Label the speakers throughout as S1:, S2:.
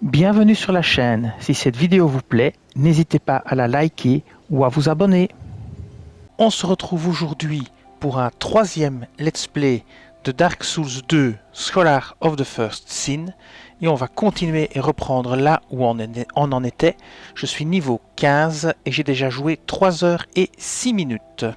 S1: Bienvenue sur la chaîne. Si cette vidéo vous plaît, n'hésitez pas à la liker ou à vous abonner. On se retrouve aujourd'hui pour un troisième let's play de Dark Souls 2 Scholar of the First Sin et on va continuer et reprendre là où on en était. Je suis niveau 15 et j'ai déjà joué 3 heures et 6 minutes.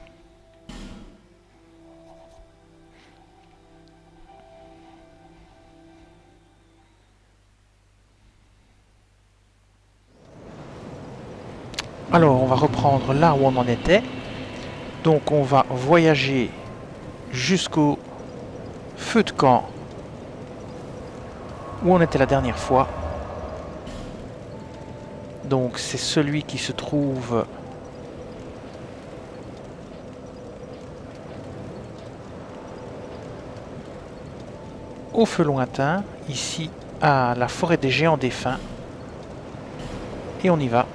S1: Alors on va reprendre là où on en était. Donc on va voyager jusqu'au feu de camp où on était la dernière fois. Donc c'est celui qui se trouve au feu lointain, ici à la forêt des géants défunts. Et on y va.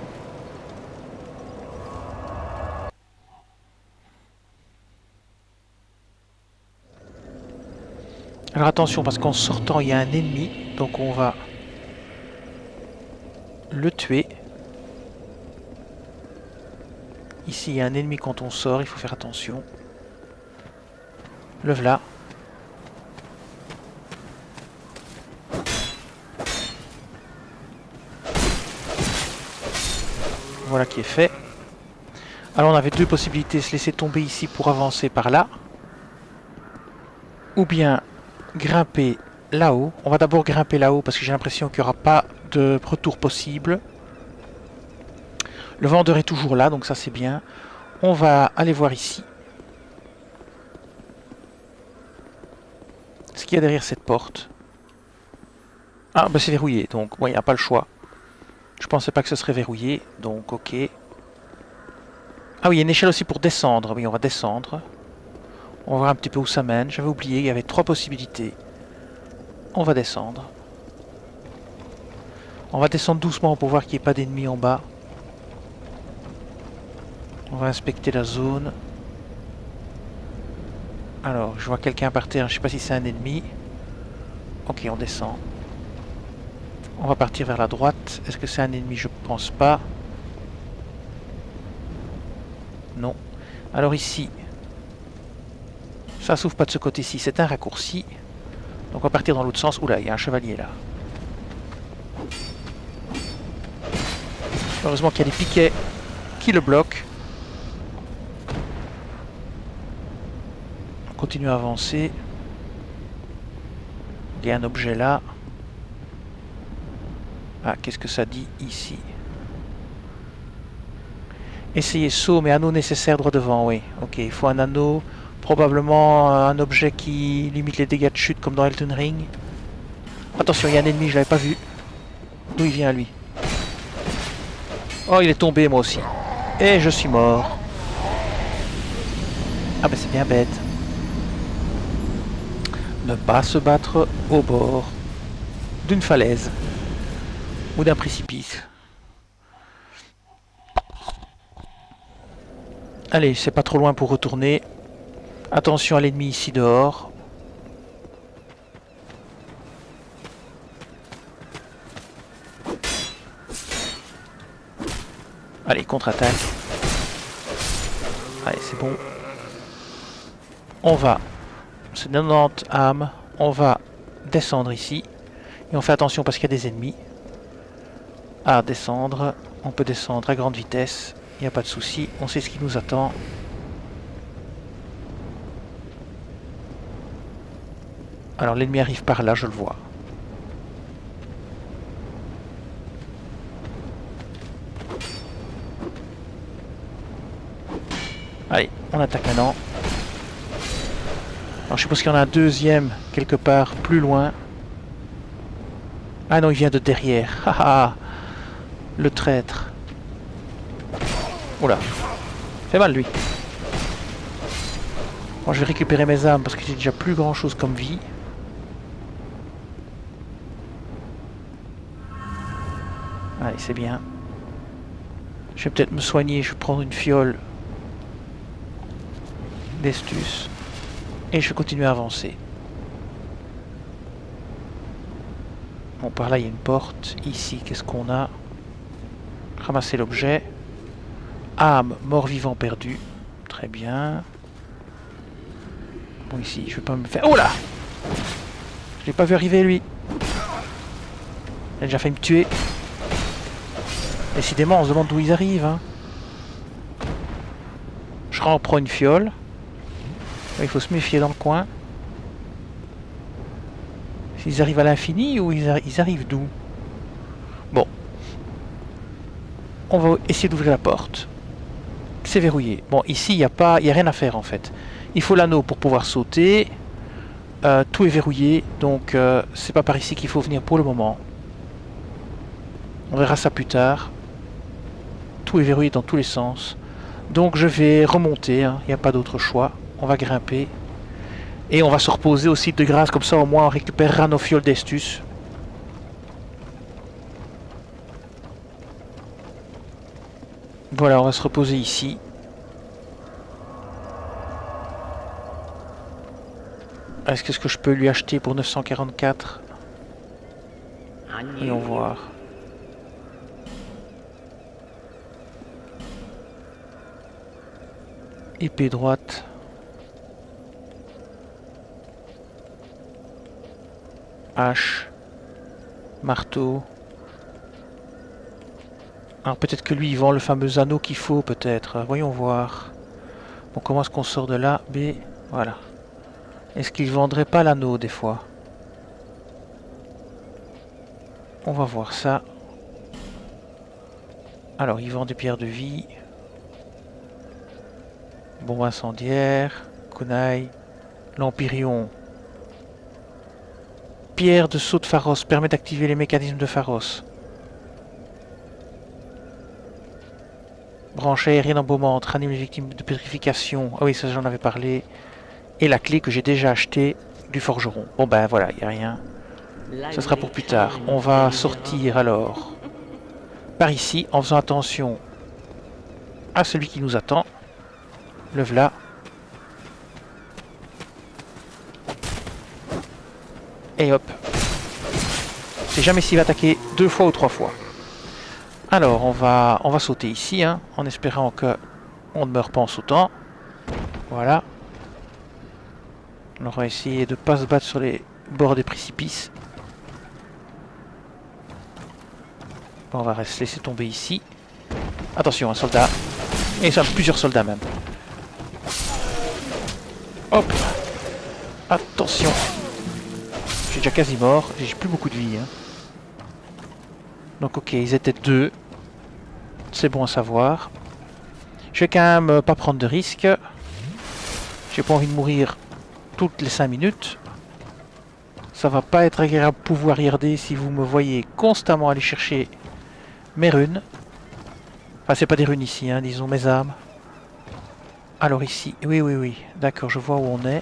S1: Alors attention parce qu'en sortant il y a un ennemi, donc on va le tuer. Ici il y a un ennemi quand on sort, il faut faire attention. Le voilà. Voilà qui est fait. Alors on avait deux possibilités, se laisser tomber ici pour avancer par là. Ou bien grimper là-haut. On va d'abord grimper là-haut parce que j'ai l'impression qu'il n'y aura pas de retour possible. Le vendeur est toujours là, donc ça c'est bien. On va aller voir ici. Ce qu'il y a derrière cette porte. Ah, bah c'est verrouillé, donc il n'y a pas le choix. Je pensais pas que ce serait verrouillé, donc ok. Ah oui, il y a une échelle aussi pour descendre. Oui, on va descendre. On va voir un petit peu où ça mène. J'avais oublié, il y avait 3 possibilités. On va descendre. On va descendre doucement pour voir qu'il n'y ait pas d'ennemis en bas. On va inspecter la zone. Alors, je vois quelqu'un par terre, je sais pas si c'est un ennemi. Ok, on descend. On va partir vers la droite. Est-ce que c'est un ennemi? Je pense pas. Non. Alors ici, ça s'ouvre pas de ce côté-ci, c'est un raccourci. Donc on va partir dans l'autre sens. Oula, il y a un chevalier là. Heureusement qu'il y a des piquets qui le bloquent. On continue à avancer. Il y a un objet là. Ah, qu'est-ce que ça dit ici? Essayez saut, mais anneau nécessaire droit devant, oui. Ok, il faut un anneau. Probablement un objet qui limite les dégâts de chute comme dans Elden Ring. Attention, il y a un ennemi, je l'avais pas vu. D'où il vient lui? Oh, il est tombé moi aussi. Et je suis mort. Ah ben c'est bien bête. Ne pas se battre au bord d'une falaise. Ou d'un précipice. Allez, c'est pas trop loin pour retourner. Attention à l'ennemi ici dehors. Allez, contre-attaque. Allez, c'est bon. On va, c'est 90 âmes. On va descendre ici. Et on fait attention parce qu'il y a des ennemis. À descendre. On peut descendre à grande vitesse. Il n'y a pas de souci. On sait ce qui nous attend. Alors l'ennemi arrive par là, je le vois. Allez, on attaque maintenant. Alors je suppose qu'il y en a un deuxième quelque part plus loin. Ah non, il vient de derrière. Haha, le traître. Oula, fait mal lui. Bon, je vais récupérer mes âmes parce que j'ai déjà plus grand chose comme vie. Allez, c'est bien. Je vais peut-être me soigner, je vais prendre une fiole d'Estus. Et je vais continuer à avancer. Bon, par là il y a une porte. Ici, qu'est-ce qu'on a? Ramasser l'objet. Âme, mort-vivant perdu. Très bien. Bon, ici, je vais pas me faire... Oh là! Je l'ai pas vu arriver, lui. Il a déjà failli me tuer. Décidément, on se demande d'où ils arrivent. Hein. Je reprends une fiole. Il faut se méfier dans le coin. S'ils arrivent à l'infini ou ils arrivent d'où? Bon. On va essayer d'ouvrir la porte. C'est verrouillé. Bon, ici, il n'y a rien à faire en fait. Il faut l'anneau pour pouvoir sauter. Tout est verrouillé. Donc, c'est pas par ici qu'il faut venir pour le moment. On verra ça plus tard. Tout est verrouillé dans tous les sens. Donc, je vais remonter. Hein. Il n'y a pas d'autre choix. On va grimper. Et on va se reposer au site de grâce. Comme ça, au moins, on récupérera nos fioles d'estus. Voilà, on va se reposer ici. Est-ce que je peux lui acheter pour 944? Voyons voir. Épée droite. Hache. Marteau. Alors peut-être que lui il vend le fameux anneau qu'il faut peut-être. Voyons voir. Bon, comment est-ce qu'on sort de là? B. Voilà. Est-ce qu'il vendrait pas l'anneau des fois? On va voir ça. Alors il vend des pierres de vie. Bombe incendiaire. Kunai. L'Empyrion. Pierre de saut de Pharos. Permet d'activer les mécanismes de Pharos. Branche aérienne embaumante. Ranime les victimes de pétrification. Ah oui, ça j'en avais parlé. Et la clé que j'ai déjà achetée du forgeron. Bon ben voilà, il n'y a rien. Ce sera pour plus tard. On va sortir alors par ici en faisant attention à celui qui nous attend. Le voilà. Et hop. Je sais jamais s'il va attaquer 2 fois ou 3 fois. Alors on va sauter ici, hein, en espérant que on ne meurt pas en sautant. Voilà. On va essayer de ne pas se battre sur les bords des précipices. Bon, on va se laisser tomber ici. Attention, un soldat. Et ça, plusieurs soldats même. Hop. Attention. Je suis déjà quasi mort. J'ai plus beaucoup de vie. Hein. Donc ok, ils étaient 2. C'est bon à savoir. Je vais quand même pas prendre de risques. J'ai pas envie de mourir toutes les 5 minutes. Ça va pas être agréable pour vous à regarder si vous me voyez constamment aller chercher mes runes. Enfin, c'est pas des runes ici, hein, disons mes armes. Alors ici, oui. D'accord, je vois où on est.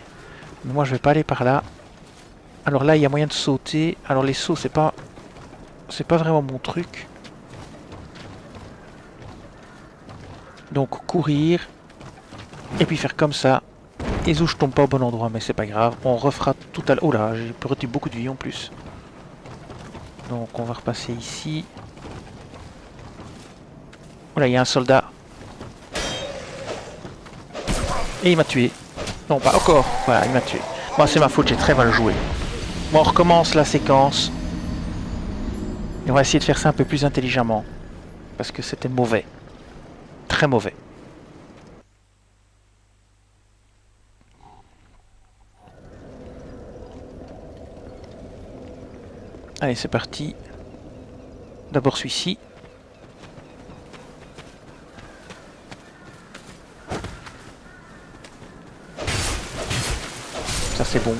S1: Mais moi, je vais pas aller par là. Alors là, il y a moyen de sauter. Alors les sauts, c'est pas vraiment mon truc. Donc courir. Et puis faire comme ça. Et où je tombe pas au bon endroit, mais c'est pas grave. On refera tout à l'heure. Oh là, j'ai perdu beaucoup de vie en plus. Donc on va repasser ici. Oh là, il y a un soldat. Et il m'a tué. Non, pas encore. Voilà, il m'a tué. Bon, c'est ma faute, j'ai très mal joué. Bon, on recommence la séquence. Et on va essayer de faire ça un peu plus intelligemment. Parce que c'était mauvais. Très mauvais. Allez, c'est parti. D'abord celui-ci. Ça c'est bon.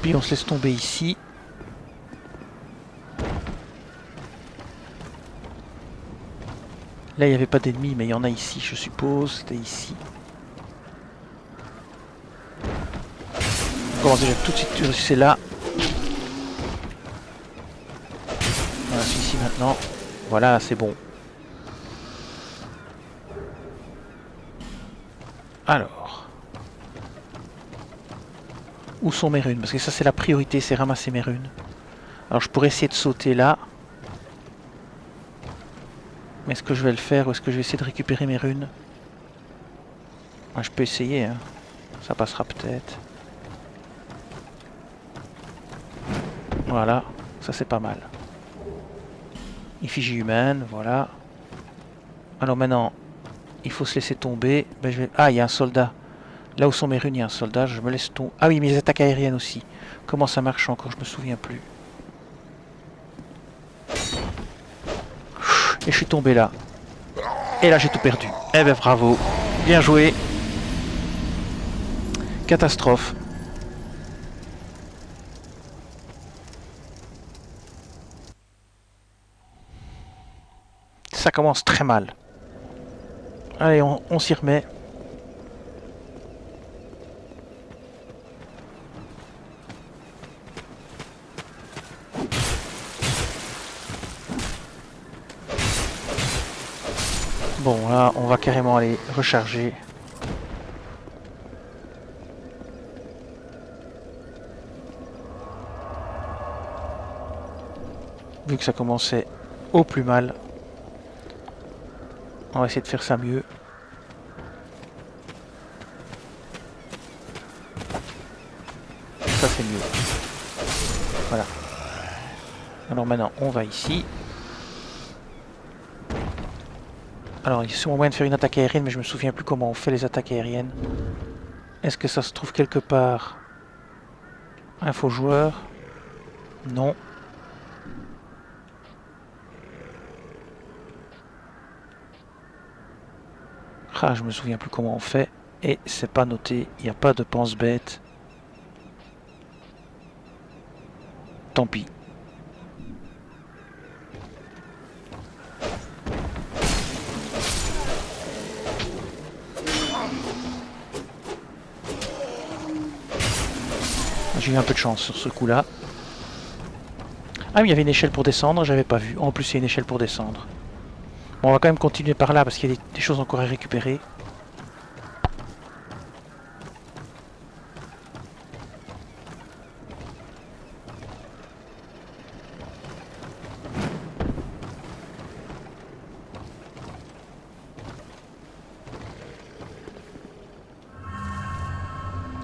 S1: Puis on se laisse tomber ici. Là il n'y avait pas d'ennemis, mais il y en a ici, je suppose. C'était ici. On commence déjà tout de suite, c'est là. Voilà, celui-ci maintenant. Voilà, c'est bon. Alors. Où sont mes runes? Parce que ça c'est la priorité, c'est ramasser mes runes. Alors je pourrais essayer de sauter là. Mais est-ce que je vais le faire ou est-ce que je vais essayer de récupérer mes runes? Je peux essayer, hein. Ça passera peut-être. Voilà, ça c'est pas mal. Effigie humaine, voilà. Alors maintenant, il faut se laisser tomber. Ben, je vais... Ah, il y a un soldat. Là où sont mes runes, il y a un soldat. Je me laisse tomber. Ah oui, mes attaques aériennes aussi. Comment ça marche encore? Je me souviens plus. Et je suis tombé là. Et là, j'ai tout perdu. Eh ben bravo. Bien joué. Catastrophe. Ça commence très mal. Allez, on s'y remet. Bon, là, on va carrément aller recharger. Vu que ça commençait au plus mal. On va essayer de faire ça mieux. Ça c'est mieux. Voilà. Alors maintenant, on va ici. Alors, il y a sûrement moyen de faire une attaque aérienne, mais je me souviens plus comment on fait les attaques aériennes. Est-ce que ça se trouve quelque part? Info joueur? Non. Ah, je me souviens plus comment on fait. Et c'est pas noté, il n'y a pas de pense-bête. Tant pis. J'ai eu un peu de chance sur ce coup-là. Ah oui, il y avait une échelle pour descendre, j'avais pas vu. En plus, il y a une échelle pour descendre. Bon, on va quand même continuer par là parce qu'il y a des choses encore à récupérer.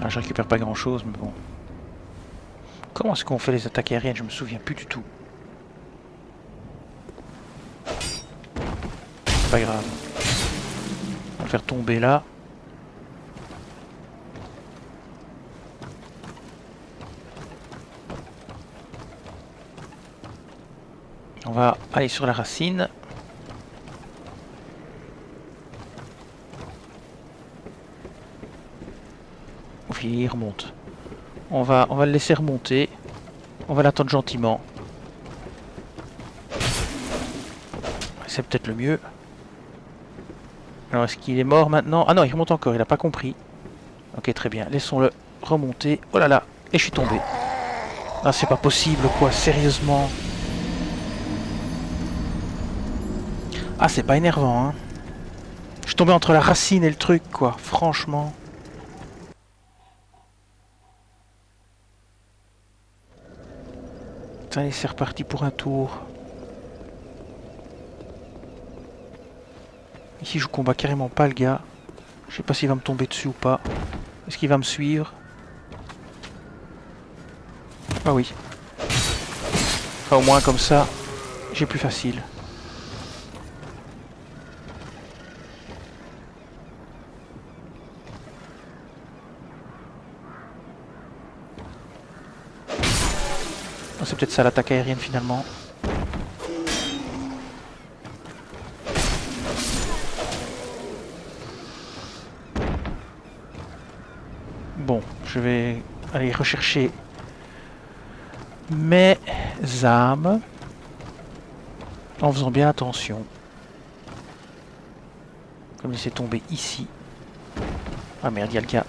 S1: Ah, je récupère pas grand-chose, mais bon. Comment est-ce qu'on fait les attaques aériennes? Je me souviens plus du tout. C'est pas grave. On va le faire tomber là. On va aller sur la racine. Il remonte. On va le laisser remonter. On va l'attendre gentiment. C'est peut-être le mieux. Alors est-ce qu'il est mort maintenant? Ah non, il remonte encore, il n'a pas compris. Ok, très bien. Laissons-le remonter. Oh là là, et je suis tombé. Ah, c'est pas possible quoi, sérieusement. Ah, c'est pas énervant, hein. Je suis tombé entre la racine et le truc, quoi, franchement. Allez, c'est reparti pour un tour. Ici, je combats carrément pas le gars. Je sais pas s'il va me tomber dessus ou pas. Est-ce qu'il va me suivre? Ah oui. Enfin, au moins, comme ça, j'ai plus facile. Oh, c'est peut-être ça l'attaque aérienne finalement. Bon, je vais aller rechercher mes âmes en faisant bien attention. Comme laisser tomber ici. Ah merde, il y a le gars.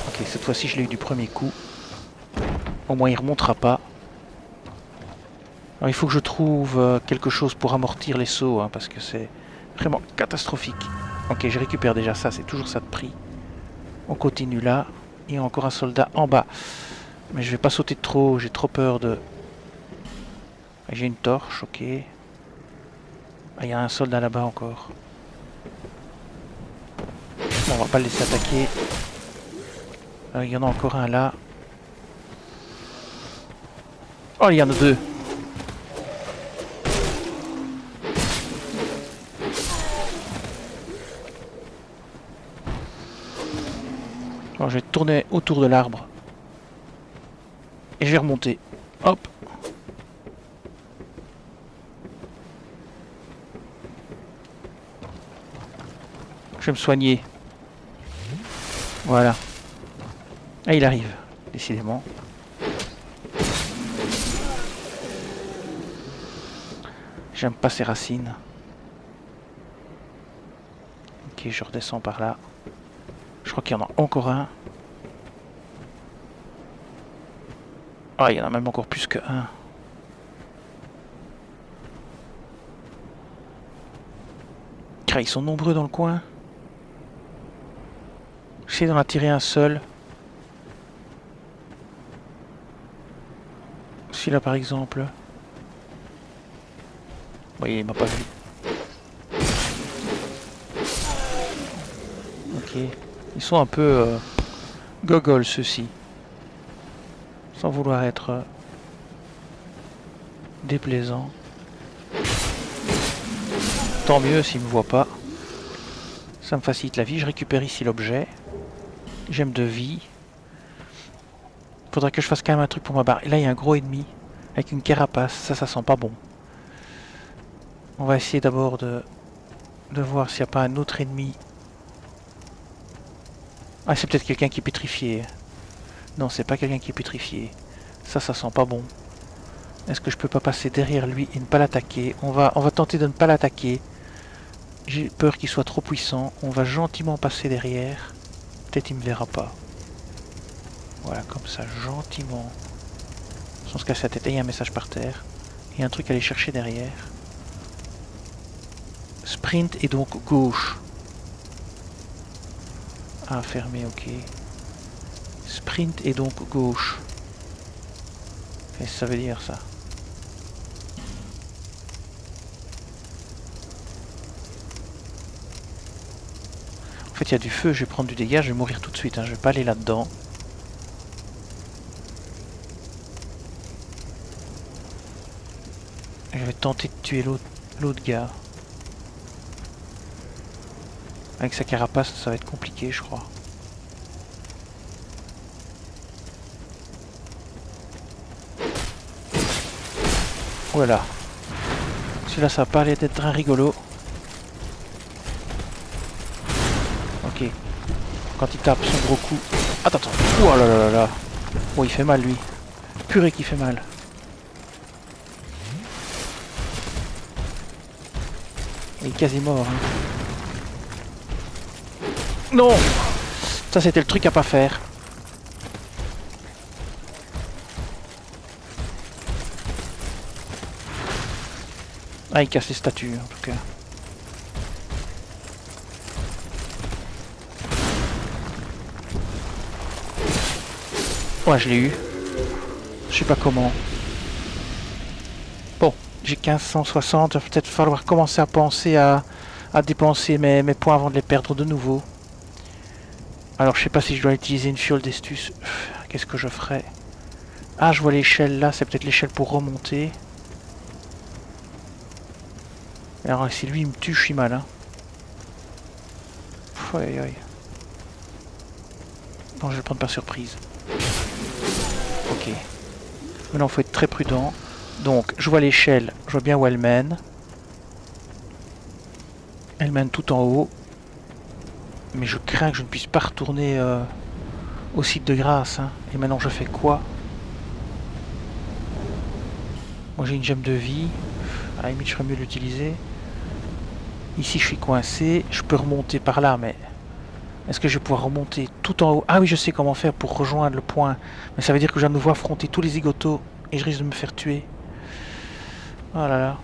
S1: Ok, cette fois-ci je l'ai eu du premier coup. Au moins il remontera pas. Alors il faut que je trouve quelque chose pour amortir les sauts, hein, parce que c'est vraiment catastrophique. Ok, je récupère déjà ça, c'est toujours ça de prix. On continue là. Il y a encore un soldat en bas. Mais je vais pas sauter trop, j'ai trop peur de... J'ai une torche, ok. Ah, il y a un soldat là-bas encore. Bon, on va pas le laisser attaquer. Il y en a encore un là. Oh, il y en a deux. Bon, je vais tourner autour de l'arbre. Et je vais remonter. Hop. Je vais me soigner. Voilà. Ah, il arrive, décidément. J'aime pas ces racines. Ok, je redescends par là. Je crois qu'il y en a encore un. Ah, il y en a même encore plus que un. Ah, ils sont nombreux dans le coin. J'essaie d'en attirer un seul. Celui-là par exemple. Bon, il m'a pas vu. Ok. Ils sont un peu gogoles ceux-ci. Sans vouloir être déplaisant. Tant mieux s'ils ne me voient pas. Ça me facilite la vie. Je récupère ici l'objet. J'aime de vie. Faudrait que je fasse quand même un truc pour ma barre. Et là, il y a un gros ennemi. Avec une carapace. Ça sent pas bon. On va essayer d'abord de voir s'il n'y a pas un autre ennemi. Ah, c'est peut-être quelqu'un qui est pétrifié. Non, c'est pas quelqu'un qui est pétrifié. Ça sent pas bon. Est-ce que je peux pas passer derrière lui et ne pas l'attaquer? On va tenter de ne pas l'attaquer. J'ai peur qu'il soit trop puissant. On va gentiment passer derrière. Peut-être il me verra pas. Voilà, comme ça, gentiment. Sans se casser la tête. Et il y a un message par terre. Il y a un truc à aller chercher derrière. Sprint et donc gauche. Ah, fermé, ok. Sprint et donc gauche. Qu'est-ce que ça veut dire ça? En fait, il y a du feu, je vais prendre du dégât, je vais mourir tout de suite, hein. Je vais pas aller là-dedans. Je vais tenter de tuer l'autre gars. Avec sa carapace, ça va être compliqué, je crois. Voilà. Celui-là, ça va pas aller d'être très rigolo. Ok. Quand il tape son gros coup... Attends, attends. Oh là là là là. Oh, il fait mal, lui. Purée qui fait mal. Il est quasi mort. Hein. Non! Ça, c'était le truc à pas faire. Ah, il casse les statues, en tout cas. Ouais, je l'ai eu. Je sais pas comment. Bon, j'ai 1560. Il va peut-être falloir commencer à penser à dépenser mes points avant de les perdre de nouveau. Alors, je sais pas si je dois utiliser une fiole d'estus. Qu'est-ce que je ferais? Ah, je vois l'échelle là. C'est peut-être l'échelle pour remonter. Alors, si lui il me tue, je suis mal. Hein. Aïe, aïe. Bon, je vais le prendre par surprise. Ok. Maintenant, il faut être très prudent. Donc, je vois l'échelle. Je vois bien où elle mène. Elle mène tout en haut. Mais je crains que je ne puisse pas retourner au site de grâce. Hein. Et maintenant, je fais quoi? Moi, j'ai une gemme de vie. À la limite, je ferais mieux l'utiliser. Ici, je suis coincé. Je peux remonter par là, mais... Est-ce que je vais pouvoir remonter tout en haut? Ah oui, je sais comment faire pour rejoindre le point. Mais ça veut dire que je vais de nouveau affronter tous les zigotos. Et je risque de me faire tuer. Oh là là.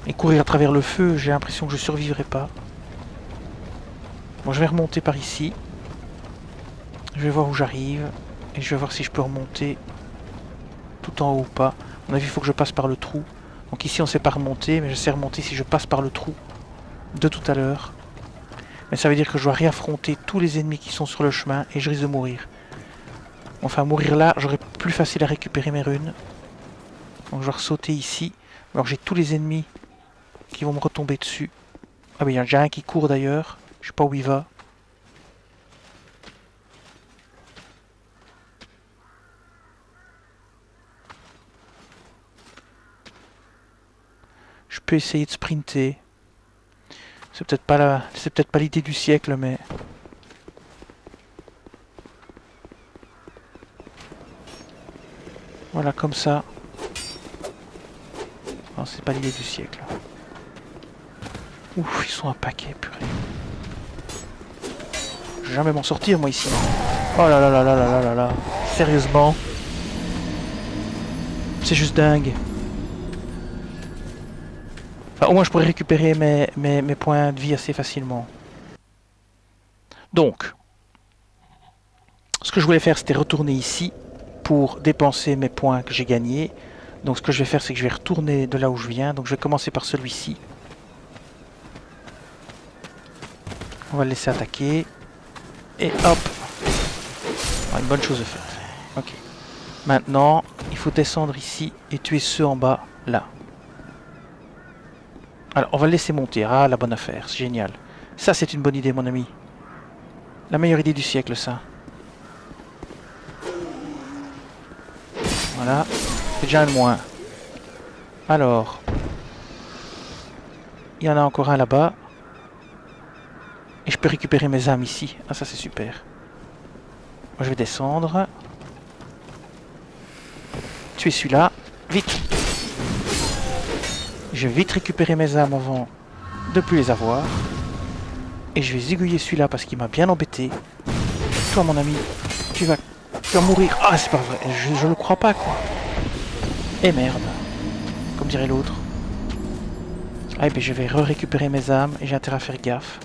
S1: Et courir à travers le feu, j'ai l'impression que je survivrai pas. Bon, je vais remonter par ici. Je vais voir où j'arrive. Et je vais voir si je peux remonter tout en haut ou pas. À mon avis, il faut que je passe par le trou. Donc ici, on ne sait pas remonter, mais je sais remonter si je passe par le trou de tout à l'heure. Mais ça veut dire que je dois réaffronter tous les ennemis qui sont sur le chemin et je risque de mourir. Enfin, mourir là, j'aurai plus facile à récupérer mes runes. Donc je vais sauter ici. Alors j'ai tous les ennemis qui vont me retomber dessus. Ah mais il y en a déjà un qui court d'ailleurs. Je sais pas où il va. Je peux essayer de sprinter. C'est peut-être pas l'idée du siècle, mais... Voilà, comme ça. Non, c'est pas l'idée du siècle. Ouf, ils sont un paquet, purée. Je vais jamais m'en sortir, moi, ici. Oh là là là là là là là là. Sérieusement. C'est juste dingue. Enfin, au moins, je pourrais récupérer mes points de vie assez facilement. Donc, ce que je voulais faire, c'était retourner ici pour dépenser mes points que j'ai gagnés. Donc, ce que je vais faire, c'est que je vais retourner de là où je viens. Donc, je vais commencer par celui-ci. On va le laisser attaquer. Et hop. Ah, une bonne chose de faite. Ok. Maintenant, il faut descendre ici et tuer ceux en bas, là. Alors, on va le laisser monter. Ah, la bonne affaire. C'est génial. Ça, c'est une bonne idée, mon ami. La meilleure idée du siècle, ça. Voilà. C'est déjà un de moins. Alors. Il y en a encore un là-bas. Et je peux récupérer mes âmes ici. Ah, ça, c'est super. Moi, je vais descendre. Tuer celui-là. Vite. Je vais vite récupérer mes âmes avant de plus les avoir. Et je vais zigouiller celui-là parce qu'il m'a bien embêté. Toi, mon ami, tu vas mourir. Ah, c'est pas vrai. Je le crois pas, quoi. Et merde. Comme dirait l'autre. Ah, et puis je vais récupérer mes âmes et j'ai intérêt à faire gaffe.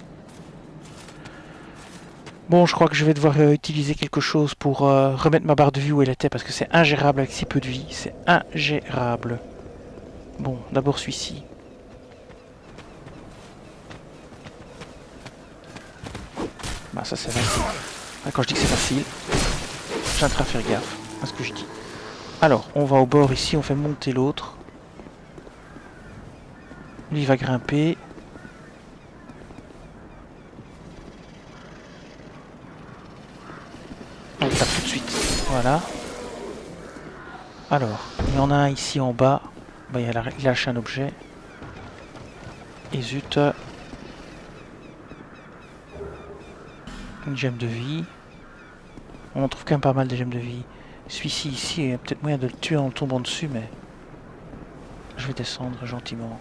S1: Bon, je crois que je vais devoir utiliser quelque chose pour remettre ma barre de vie où elle était parce que c'est ingérable avec si peu de vie. C'est ingérable. Bon, d'abord celui-ci. Bah ça c'est facile. Quand je dis que c'est facile, j'ai intérêt à faire gaffe à ce que je dis. Alors, on va au bord ici, on fait monter l'autre. Lui il va grimper. On le tape tout de suite. Voilà. Alors, il y en a un ici en bas. Bah, il lâche un objet. Et zut. Une gemme de vie. On en trouve quand même pas mal de gemmes de vie. Celui-ci ici, il y a peut-être moyen de le tuer en tombant dessus, mais... Je vais descendre gentiment.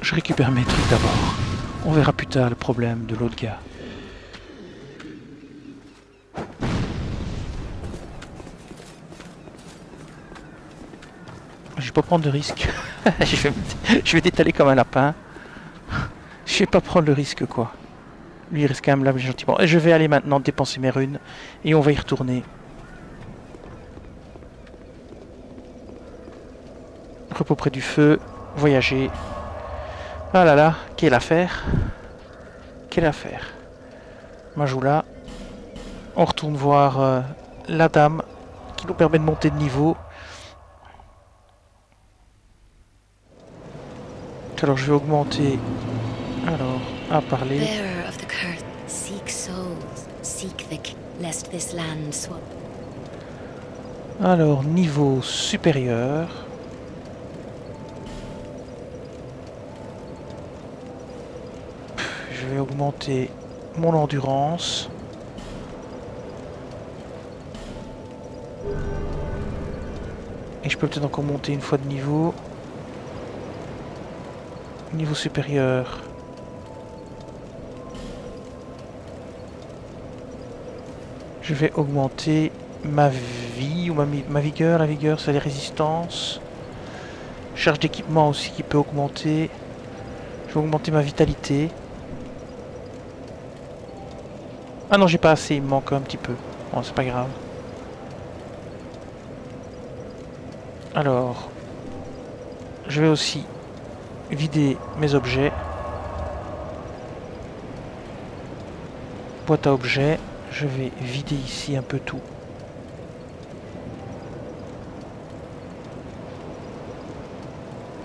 S1: Je récupère mes trucs d'abord. On verra plus tard le problème de l'autre gars. Je vais pas prendre de risque. je vais détaler comme un lapin. Je vais pas prendre le risque, quoi. Lui il reste quand même là gentiment. Et je vais aller maintenant dépenser mes runes. Et on va y retourner. Repos près du feu. Voyager. Ah là là, quelle affaire. Quelle affaire. Majoula. On retourne voir la dame qui nous permet de monter de niveau. Alors je vais augmenter. Alors, à parler. Alors, niveau supérieur. Je vais augmenter mon endurance. Et je peux peut-être encore monter une fois de niveau. Niveau supérieur. Je vais augmenter ma vie ou ma vigueur. La vigueur, c'est les résistances. Charge d'équipement aussi qui peut augmenter. Je vais augmenter ma vitalité. Ah non, j'ai pas assez, il me manque un petit peu. Bon, c'est pas grave. Alors, je vais aussi vider mes objets. Boîte à objets. Je vais vider ici un peu tout.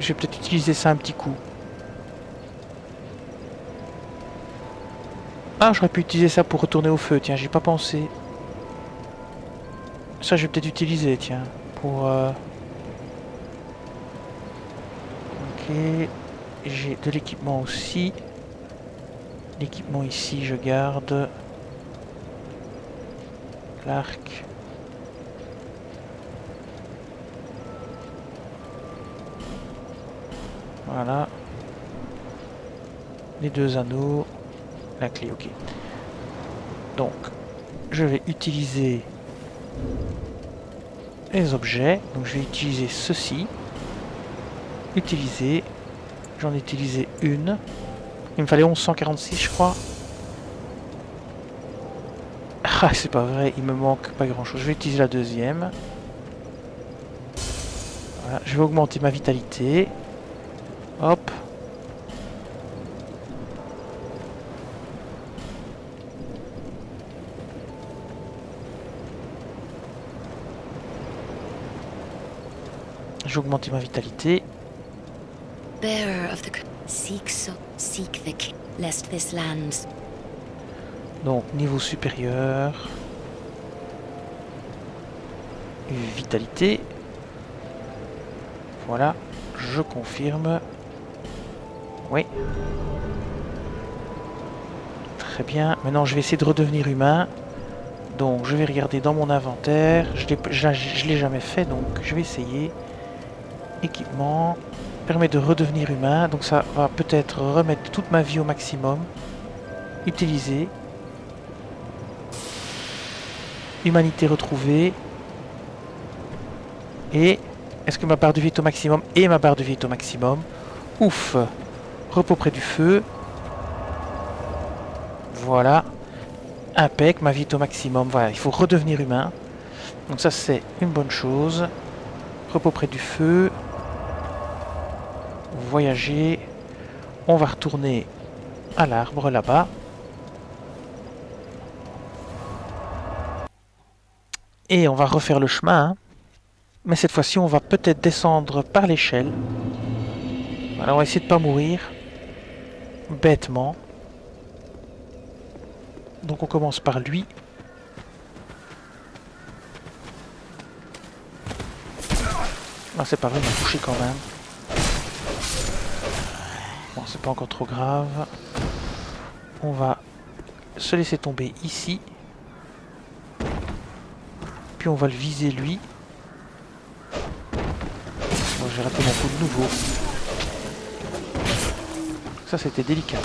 S1: Je vais peut-être utiliser ça un petit coup. Ah, j'aurais pu utiliser ça pour retourner au feu. Tiens, j'y ai pas pensé. Ça, je vais peut-être utiliser, tiens. Pour... Ok. J'ai de l'équipement aussi. L'équipement ici, je garde. L'arc. Voilà. Les deux anneaux. La clé, ok. Donc, je vais utiliser les objets. Donc, je vais utiliser ceci. Utiliser. J'en ai utilisé une. Il me fallait 1146, je crois. Ah, c'est pas vrai, il me manque pas grand chose. Je vais utiliser la deuxième. Voilà, je vais augmenter ma vitalité. Hop. Je vais augmenter ma vitalité.
S2: Bearer of the seek the king, lest this land.
S1: Donc, niveau supérieur. Vitalité. Voilà, je confirme. Oui. Très bien. Maintenant, je vais essayer de redevenir humain. Donc, je vais regarder dans mon inventaire. Je l'ai jamais fait, donc je vais essayer. Équipement. Permet de redevenir humain. Donc, ça va peut-être remettre toute ma vie au maximum. Utiliser. Humanité retrouvée. Et est-ce que ma barre de vie est au maximum? Et ma barre de vie est au maximum. Ouf. Repos près du feu. Voilà. Impec, ma vie est au maximum. Voilà, il faut redevenir humain. Donc ça c'est une bonne chose. Repos près du feu. Voyager. On va retourner à l'arbre là-bas. Et on va refaire le chemin. Hein. Mais cette fois-ci, on va peut-être descendre par l'échelle. Voilà, on va essayer de ne pas mourir. Bêtement. Donc on commence par lui. Ah, c'est pas vrai, il m'a touché quand même. Bon, c'est pas encore trop grave. On va se laisser tomber ici. Puis on va le viser lui. Bon, j'ai raté mon coup de nouveau. Ça c'était délicat.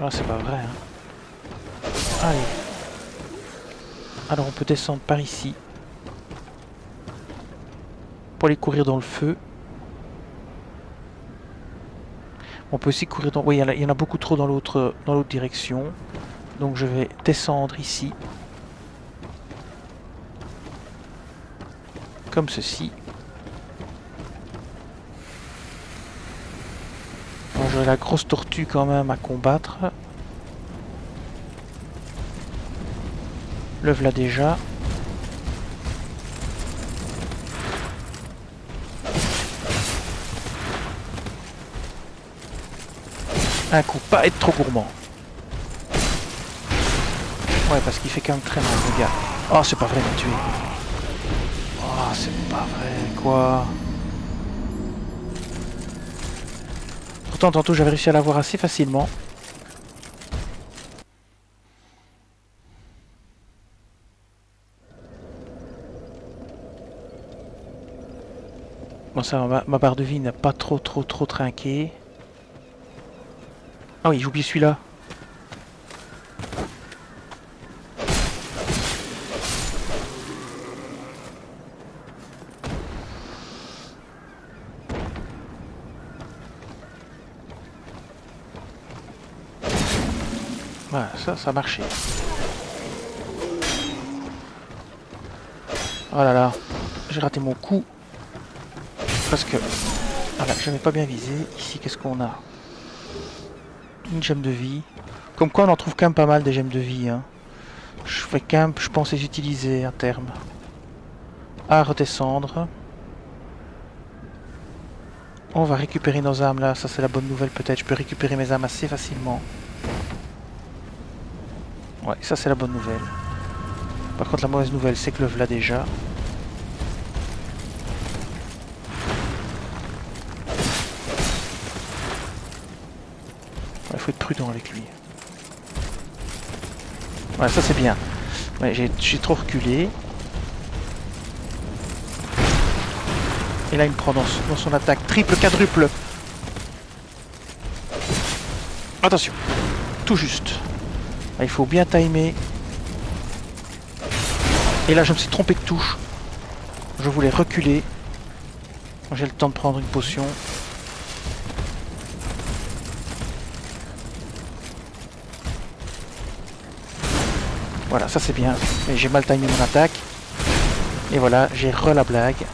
S1: Ah, c'est pas vrai. Hein. Allez. Alors on peut descendre par ici. Pour aller courir dans le feu. On peut aussi courir dans... Oui, il y en a beaucoup trop dans l'autre direction. Donc je vais descendre ici. Comme ceci. Bon, j'aurai la grosse tortue quand même à combattre. Le voilà déjà. Un coup, pas être trop gourmand. Ouais, parce qu'il fait quand même très mal, le gars. Oh, c'est pas vrai, il m'a tué. Oh, c'est pas vrai, quoi. Pourtant, tantôt, j'avais réussi à l'avoir assez facilement. Bon, ça, ma barre de vie n'a pas trop trinqué. Ah oui, j'ai oublié celui-là. Voilà, ça a marché. Oh là là, j'ai raté mon coup. Parce que... Voilà, je n'avais pas bien visé. Ici, qu'est-ce qu'on a? Une gemme de vie. Comme quoi, on en trouve quand même pas mal des gemmes de vie. Hein. Je vais quand même, je pense, les utiliser à terme. À redescendre. On va récupérer nos âmes là. Ça, c'est la bonne nouvelle peut-être. Je peux récupérer mes âmes assez facilement. Ouais, ça, c'est la bonne nouvelle. Par contre, la mauvaise nouvelle, c'est que le voilà déjà. Il faut être prudent avec lui. Ouais, ça c'est bien. Ouais, j'ai trop reculé. Et là, il me prend dans son attaque. Triple, quadruple. Attention. Tout juste. Là, il faut bien timer. Et là, je me suis trompé de touche. Je voulais reculer. J'ai le temps de prendre une potion. Voilà, ça c'est bien. J'ai mal timé mon attaque. Et voilà, j'ai la blague.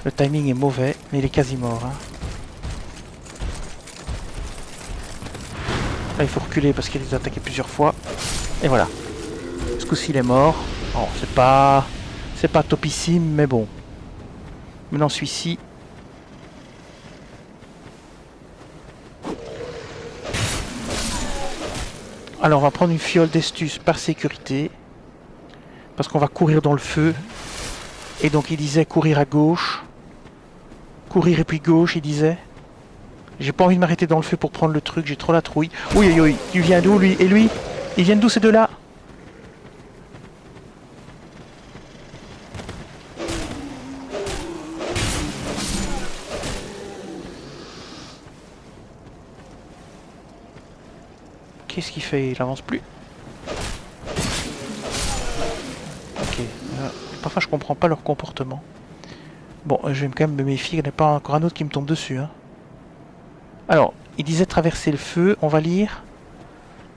S1: Le timing est mauvais, mais il est quasi mort. Hein. Là, il faut reculer parce qu'il les a attaqués plusieurs fois. Et voilà. Ce coup-ci, il est mort. Oh, c'est pas topissime, mais bon. Maintenant, celui-ci. Alors, on va prendre une fiole d'estus par sécurité. Parce qu'on va courir dans le feu. Et donc, il disait courir à gauche. Courir et puis gauche, il disait. J'ai pas envie de m'arrêter dans le feu pour prendre le truc, j'ai trop la trouille. Oui, oui, oui, il vient d'où lui? Et lui? Ils viennent d'où ces deux-là? Qu'est-ce qu'il fait? Il avance plus. Ok. Parfois je comprends pas leur comportement. Bon, je vais quand même me méfier, il n'y en a pas encore un autre qui me tombe dessus. Hein. Alors, il disait traverser le feu, on va lire.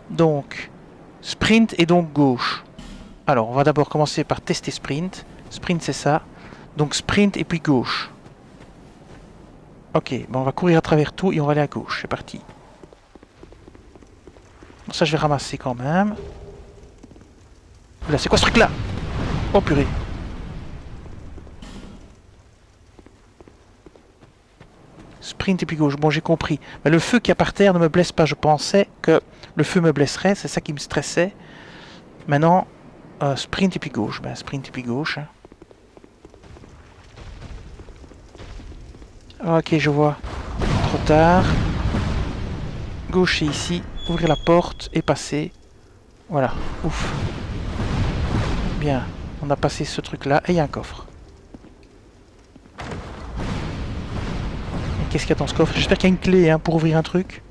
S1: Donc, sprint et donc gauche. Alors, on va d'abord commencer par tester sprint. Sprint, c'est ça. Donc, sprint et puis gauche. Ok, bon, on va courir à travers tout et on va aller à gauche. C'est parti. Bon, ça, je vais ramasser quand même. Là, c'est quoi ce truc-là? Oh, purée. Sprint et puis gauche. Bon, j'ai compris. Mais le feu qui est par terre ne me blesse pas. Je pensais que le feu me blesserait. C'est ça qui me stressait. Maintenant, sprint et puis gauche. Ben, sprint et puis gauche. Hein. Ok, je vois. Trop tard. Gauche, c'est ici. Ouvrir la porte et passer. Voilà. Ouf. Bien. On a passé ce truc-là. Et il y a un coffre. Et qu'est-ce qu'il y a dans ce coffre? J'espère qu'il y a une clé hein, pour ouvrir un truc.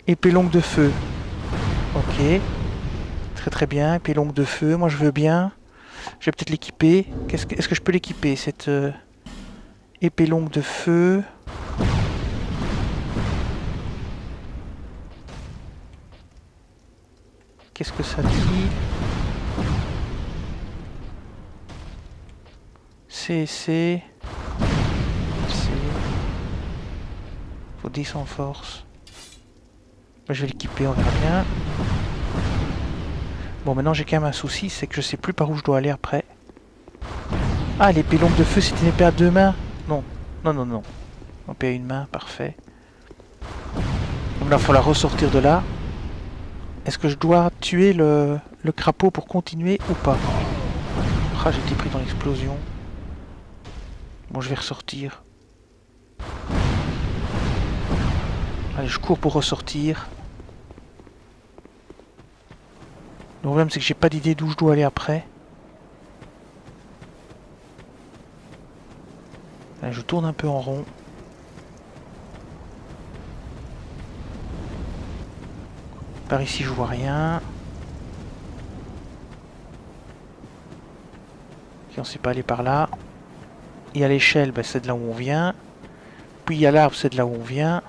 S1: Épée longue de feu. Ok. Très très bien. Épée longue de feu. Moi, je veux bien. Je vais peut-être l'équiper. Est-ce que je peux l'équiper, cette épée longue de feu? Qu'est-ce que ça dit? C. Faut 10 en force. Je vais l'équiper, on verra bien. Bon, maintenant j'ai quand même un souci, c'est que je sais plus par où je dois aller après. Ah, l'épée longue de feu, c'est une épée à deux mains? Non, non. Épée à une main, parfait. Donc là, il faut la ressortir de là. Est-ce que je dois tuer le crapaud pour continuer ou pas? Ah, j'ai été pris dans l'explosion. Bon, je vais ressortir. Allez, je cours pour ressortir. Le problème, c'est que j'ai pas d'idée d'où je dois aller après. Allez, je tourne un peu en rond. Par ici, je vois rien. Ok, on sait pas aller par là. Il y a l'échelle, ben, c'est de là où on vient. Puis il y a l'arbre, c'est de là où on vient.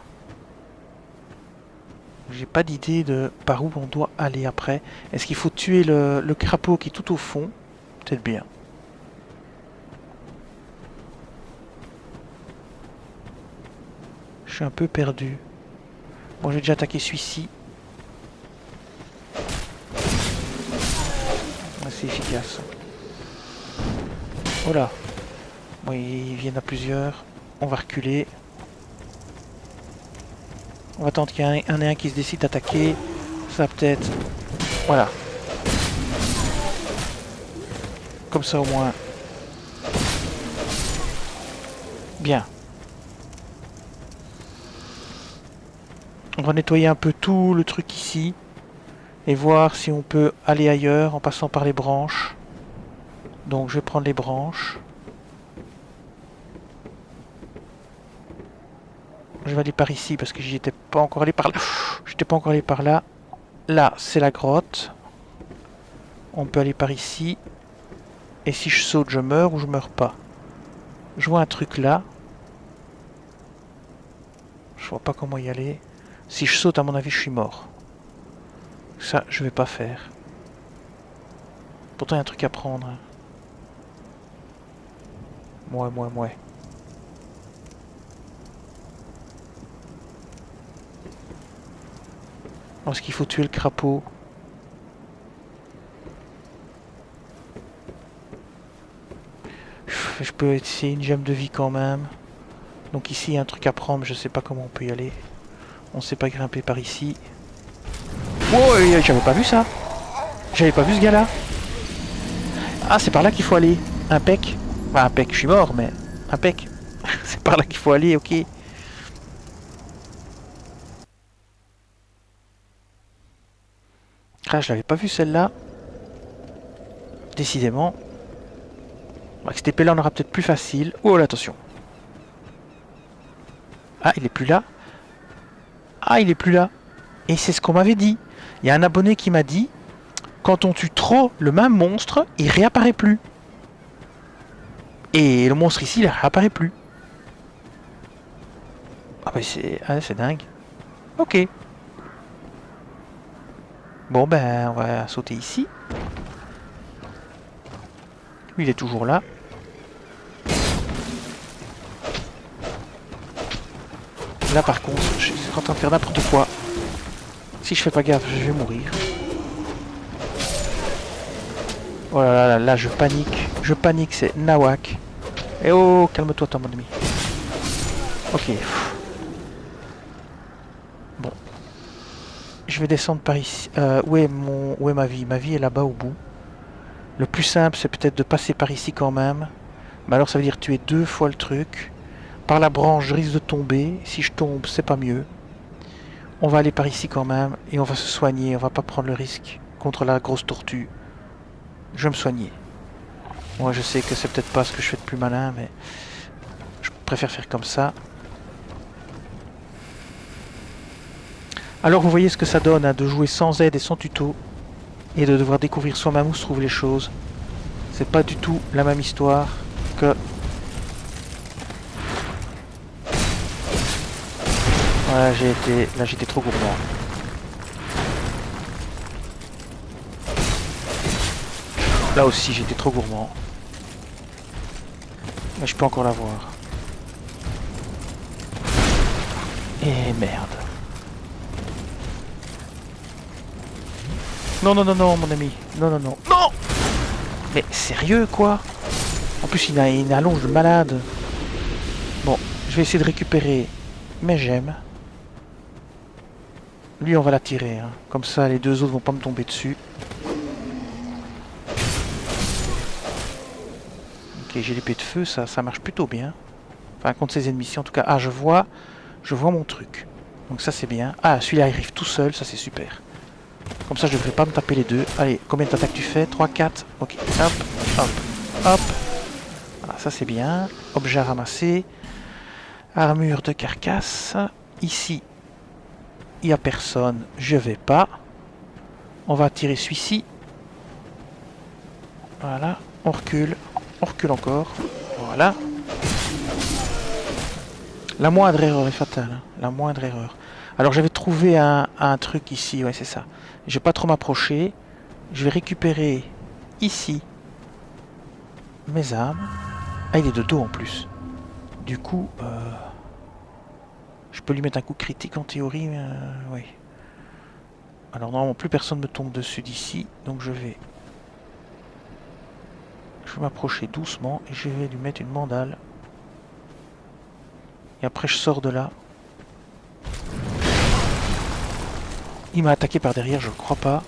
S1: j'ai pas d'idée de par où on doit aller après. Est-ce qu'il faut tuer le crapaud qui est tout au fond? Peut-être bien. Je suis un peu perdu. Bon, j'ai déjà attaqué celui-ci. C'est efficace. Oh là. Bon, ils viennent à plusieurs. On va reculer. On va attendre qu'il y ait un et un qui se décide d'attaquer. Ça peut-être... Voilà. Comme ça au moins. Bien. On va nettoyer un peu tout le truc ici. Et voir si on peut aller ailleurs en passant par les branches. Donc je vais prendre les branches. Je vais aller par ici parce que j'y étais pas encore allé par là. J'étais pas encore allé par là. Là, c'est la grotte. On peut aller par ici. Et si je saute, je meurs ou je meurs pas? Je vois un truc là. Je vois pas comment y aller. Si je saute, à mon avis, je suis mort. Ça, je vais pas faire. Pourtant, il y a un truc à prendre. Ouais. Est-ce qu'il faut tuer le crapaud? Je peux essayer une gemme de vie quand même. Donc ici, il y a un truc à prendre, mais je sais pas comment on peut y aller. On sait pas grimper par ici. Oh, j'avais pas vu ça. J'avais pas vu ce gars-là. Ah, c'est par là qu'il faut aller. Impec. Enfin, impec, je suis mort, mais... Impec. C'est par là qu'il faut aller, ok. Ah, je l'avais pas vu celle-là. Décidément. Avec cette épée-là, on aura peut-être plus facile. Oh là, attention. Ah, il est plus là. Ah, il est plus là. Et c'est ce qu'on m'avait dit. Il y a un abonné qui m'a dit, quand on tue trop le même monstre, il réapparaît plus. Et le monstre ici, il réapparaît plus. Ah bah c'est dingue. Ok. Bon ben, on va sauter ici. Lui, il est toujours là. Là par contre, je suis en train de faire n'importe quoi. Si je fais pas gaffe, je vais mourir. Oh là là, là je panique. Je panique, c'est Nawak. Eh oh, calme-toi, toi, mon ami. Ok. Bon. Je vais descendre par ici. Où est ma vie? Ma vie est là-bas au bout. Le plus simple, c'est peut-être de passer par ici quand même. Mais alors, ça veut dire tuer 2 fois le truc. Par la branche, je risque de tomber. Si je tombe, c'est pas mieux. On va aller par ici quand même. Et on va se soigner. On va pas prendre le risque contre la grosse tortue. Je vais me soigner. Moi, je sais que c'est peut-être pas ce que je fais de plus malin, mais je préfère faire comme ça. Alors, vous voyez ce que ça donne, hein, de jouer sans aide et sans tuto. Et de devoir découvrir soi-même où se trouvent les choses. C'est pas du tout la même histoire que... Voilà, là j'étais trop gourmand. Là aussi j'étais trop gourmand. Mais je peux encore l'avoir. Et merde. Non, mon ami. Non. Non! Mais sérieux, quoi? En plus, il a une allonge de malade. Bon, je vais essayer de récupérer mes gemmes. Lui, on va l'attirer. Hein. Comme ça, les 2 autres vont pas me tomber dessus. Ok, j'ai l'épée de feu, ça marche plutôt bien. Enfin, contre ces ennemis-ci, en tout cas. Ah, je vois mon truc. Donc ça, c'est bien. Ah, celui-là, il arrive tout seul. Ça, c'est super. Comme ça, je devrais pas me taper les 2. Allez, combien d'attaques tu fais? 3, 4. Ok, hop. Voilà, ça, c'est bien. Objet à ramasser. Armure de carcasse. Ici, il n'y a personne. Je vais pas. On va attirer celui-ci. Voilà. On recule. On recule encore. Voilà. La moindre erreur est fatale. Hein. La moindre erreur. Alors j'avais trouvé un truc ici, ouais c'est ça. Je vais pas trop m'approcher. Je vais récupérer ici mes armes. Ah, il est de dos en plus. Du coup, je peux lui mettre un coup critique en théorie, oui. Alors normalement plus personne me tombe dessus d'ici, donc je vais m'approcher doucement et je vais lui mettre une mandale. Et après je sors de là. Il m'a attaqué par derrière, je ne crois pas.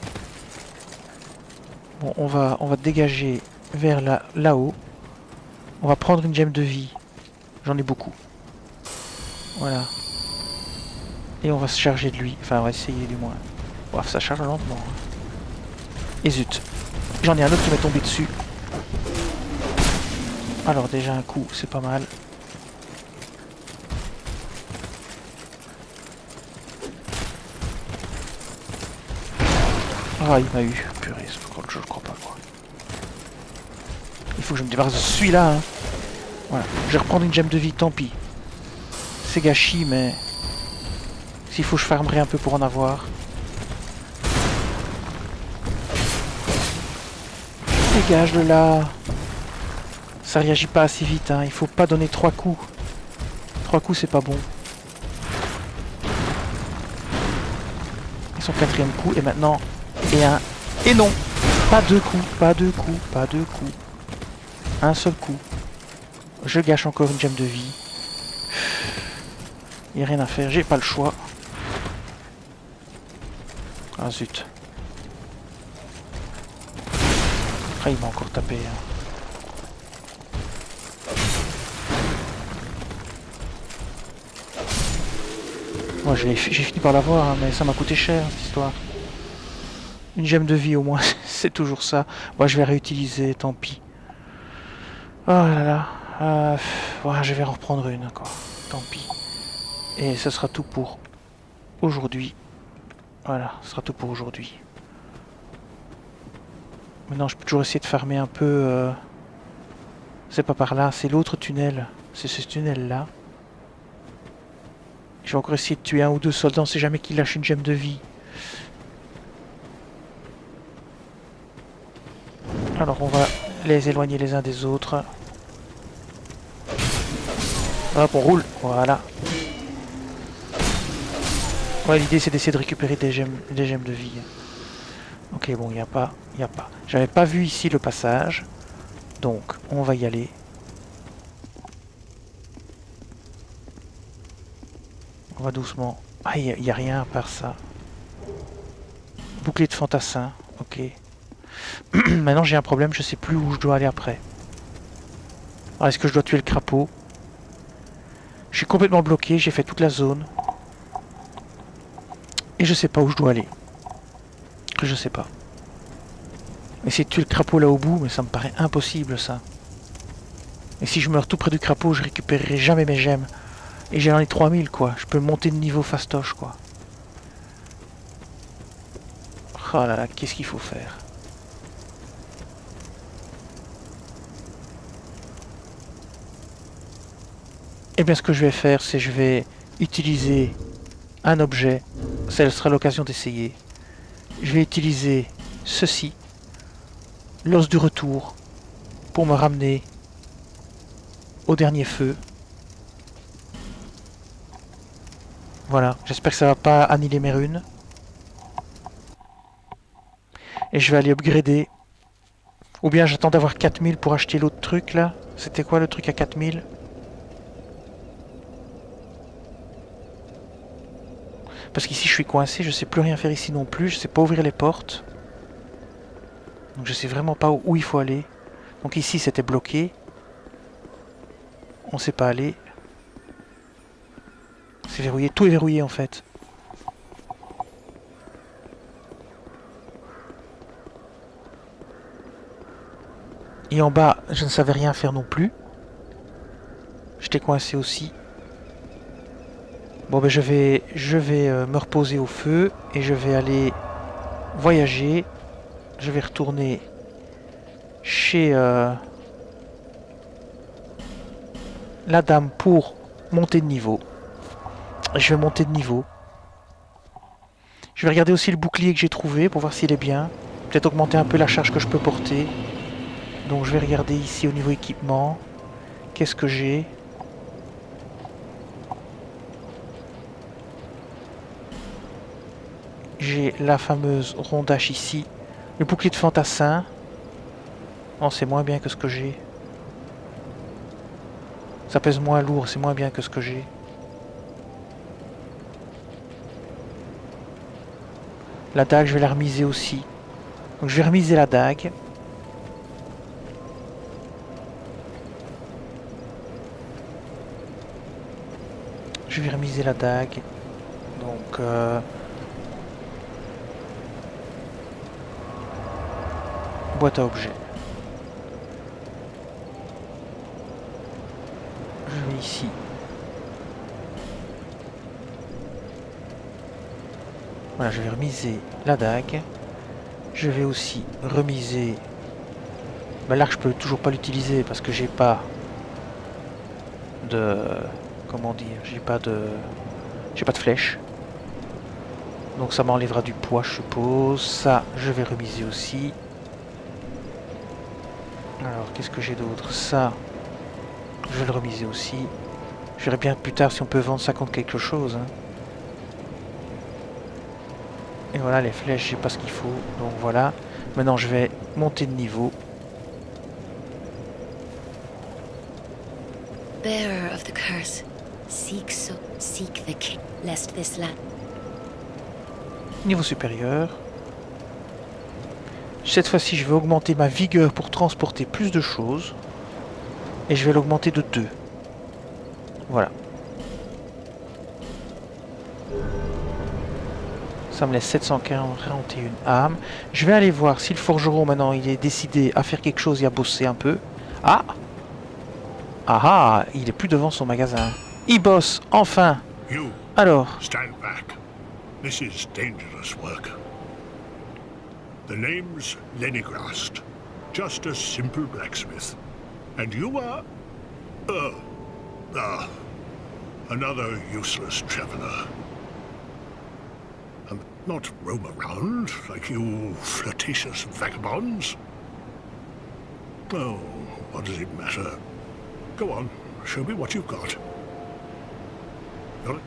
S1: Bon, on va dégager vers là-haut. On va prendre une gemme de vie. J'en ai beaucoup. Voilà. Et on va se charger de lui. Enfin, on va essayer du moins. Bref, ça charge lentement. Et zut. J'en ai un autre qui m'est tombé dessus. Alors déjà un coup, c'est pas mal. Ah, il m'a eu. Purée, je crois pas, quoi. Il faut que je me débarrasse de celui-là, hein. Voilà. Je vais reprendre une gemme de vie, tant pis. C'est gâchis, mais... S'il faut, je farmerai un peu pour en avoir. Dégage de là. Ça réagit pas assez vite, hein. Il faut pas donner 3 coups. 3 coups, c'est pas bon. Et son 4e coup, et maintenant... Et un... Et non. Pas 2 coups, pas 2 coups, pas 2 coups. Un seul coup. Je gâche encore une gemme de vie. Il n'y a rien à faire, j'ai pas le choix. Ah zut. Ah, il m'a encore tapé. Hein. Moi j'ai fini par l'avoir, hein, mais ça m'a coûté cher cette histoire. Une gemme de vie au moins, c'est toujours ça. Moi je vais réutiliser, tant pis. Oh là là. Ouais, je vais en reprendre une encore. Tant pis. Et ce sera tout pour aujourd'hui. Voilà, ce sera tout pour aujourd'hui. Maintenant je peux toujours essayer de farmer un peu. C'est pas par là, c'est l'autre tunnel. C'est ce tunnel là. Je vais encore essayer de tuer un ou deux soldats, on sait jamais qui lâche une gemme de vie. Alors on va les éloigner les uns des autres. Hop, on roule, voilà. Ouais, l'idée c'est d'essayer de récupérer des gemmes de vie. Ok, bon, il n'y a pas. J'avais pas vu ici le passage. Donc, on va y aller. On va doucement. Ah, il n'y a rien à part ça. Bouclier de fantassin, ok. Maintenant j'ai un problème, je sais plus où je dois aller après. Alors, est-ce que je dois tuer le crapaud? Je suis complètement bloqué, j'ai fait toute la zone. Et je sais pas où je dois aller. Je sais pas. Essayer de tuer le crapaud là au bout, mais ça me paraît impossible ça. Et si je meurs tout près du crapaud, je récupérerai jamais mes gemmes. Et j'en ai 3000 quoi, je peux monter de niveau fastoche quoi. Oh là là, qu'est-ce qu'il faut faire? Eh bien ce que je vais faire, c'est je vais utiliser un objet. Ça sera l'occasion d'essayer. Je vais utiliser ceci. L'os du retour. Pour me ramener au dernier feu. Voilà, j'espère que ça va pas annihiler mes runes. Et je vais aller upgrader. Ou bien j'attends d'avoir 4000 pour acheter l'autre truc là. C'était quoi le truc à 4000? Parce qu'ici je suis coincé, je sais plus rien faire ici non plus, je sais pas ouvrir les portes. Donc je sais vraiment pas où il faut aller. Donc ici c'était bloqué. On sait pas aller. C'est verrouillé, tout est verrouillé en fait. Et en bas, je ne savais rien faire non plus. J'étais coincé aussi. Bon ben je vais me reposer au feu et je vais aller voyager. Je vais retourner chez la dame pour monter de niveau. Je vais monter de niveau. Je vais regarder aussi le bouclier que j'ai trouvé pour voir s'il est bien. Peut-être augmenter un peu la charge que je peux porter. Donc je vais regarder ici au niveau équipement. Qu'est-ce que j'ai? J'ai la fameuse rondache ici. Le bouclier de fantassin. Oh, c'est moins bien que ce que j'ai. Ça pèse moins lourd, c'est moins bien que ce que j'ai. La dague, je vais la remiser aussi. Donc je vais remiser la dague. Je vais remiser la dague. Donc boîte à objets. Je vais ici. Voilà, je vais remiser la dague. Je vais aussi remiser... Ben, l'arc, je peux toujours pas l'utiliser parce que j'ai pas de... Comment dire? J'ai pas de flèche. Donc ça m'enlèvera du poids, je suppose. Ça, je vais remiser aussi. Alors, qu'est-ce que j'ai d'autre? Ça, je vais le remiser aussi. Je verrai bien plus tard si on peut vendre ça contre quelque chose. Hein. Et voilà, les flèches, j'ai pas ce qu'il faut. Donc voilà. Maintenant, je vais monter de niveau.
S2: Bearer of the curse, seek the king, lest this land.
S1: Niveau supérieur. Cette fois-ci, je vais augmenter ma vigueur pour transporter plus de choses. Et je vais l'augmenter de 2. Voilà. Ça me laisse 741 âmes. Je vais aller voir si le forgeron, maintenant, il est décidé à faire quelque chose et à bosser un peu. Ah! Ah ah! Il est plus devant son magasin. Il bosse, enfin!
S3: You,
S1: Alors,
S3: stand back. This is dangerous work. The name's Lenigrast. Just a simple blacksmith. And you are... another useless traveler. And not roam around like you flirtatious vagabonds. Oh, what does it matter? Go on, show me what you've got. You're...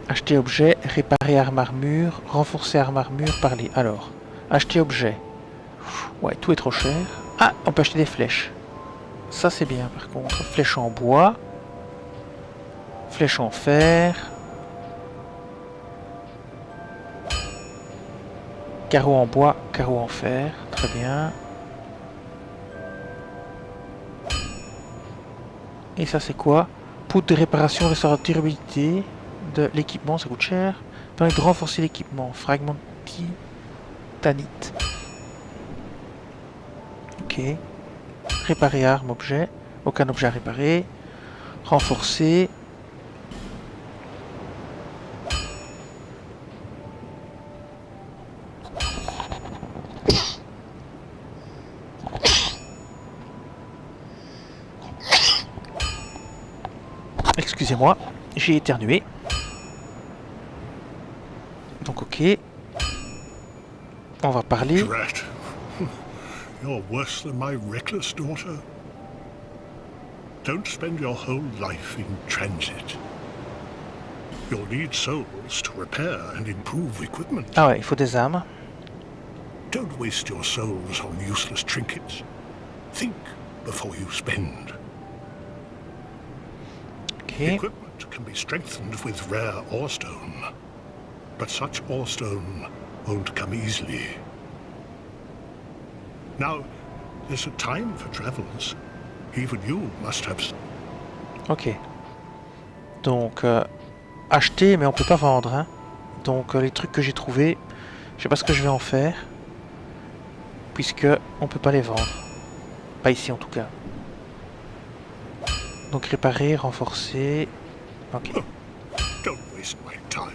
S1: acheter objet, réparer arme-armure, renforcer arme-armure, parler. Alors, acheter objet. Ouais, tout est trop cher. Ah, on peut acheter des flèches. Ça, c'est bien, par contre. Flèches en bois. Flèches en fer. Carreaux en bois, carreaux en fer. Très bien. Et ça, c'est quoi? Poudre de réparation, restaurant de durabilité de l'équipement, ça coûte cher. Permet de renforcer l'équipement. Fragment titanite. Ok. Réparer arme, objet. Aucun objet à réparer. Renforcer. Excusez-moi, j'ai éternué. Donc ok. On va parler.
S3: Drat. You're worse than my reckless daughter. Don't spend your whole life in transit. You'll need souls to repair and improve equipment.
S1: Ah ouais, il faut des âmes.
S3: Don't waste your souls on useless trinkets. Think before you spend.
S1: Ok.
S3: Equipment can be strengthened with rare orestone, but such orestone won't come easily. Now, there's a time for travels. Even you must have...
S1: Ok. Donc, acheter, mais on peut pas vendre. Hein. Donc, les trucs que j'ai trouvés, je sais pas ce que je vais en faire. Puisque on peut pas les vendre. Pas ici en tout cas. Donc, réparer, renforcer. Ok.
S3: Don't waste my time.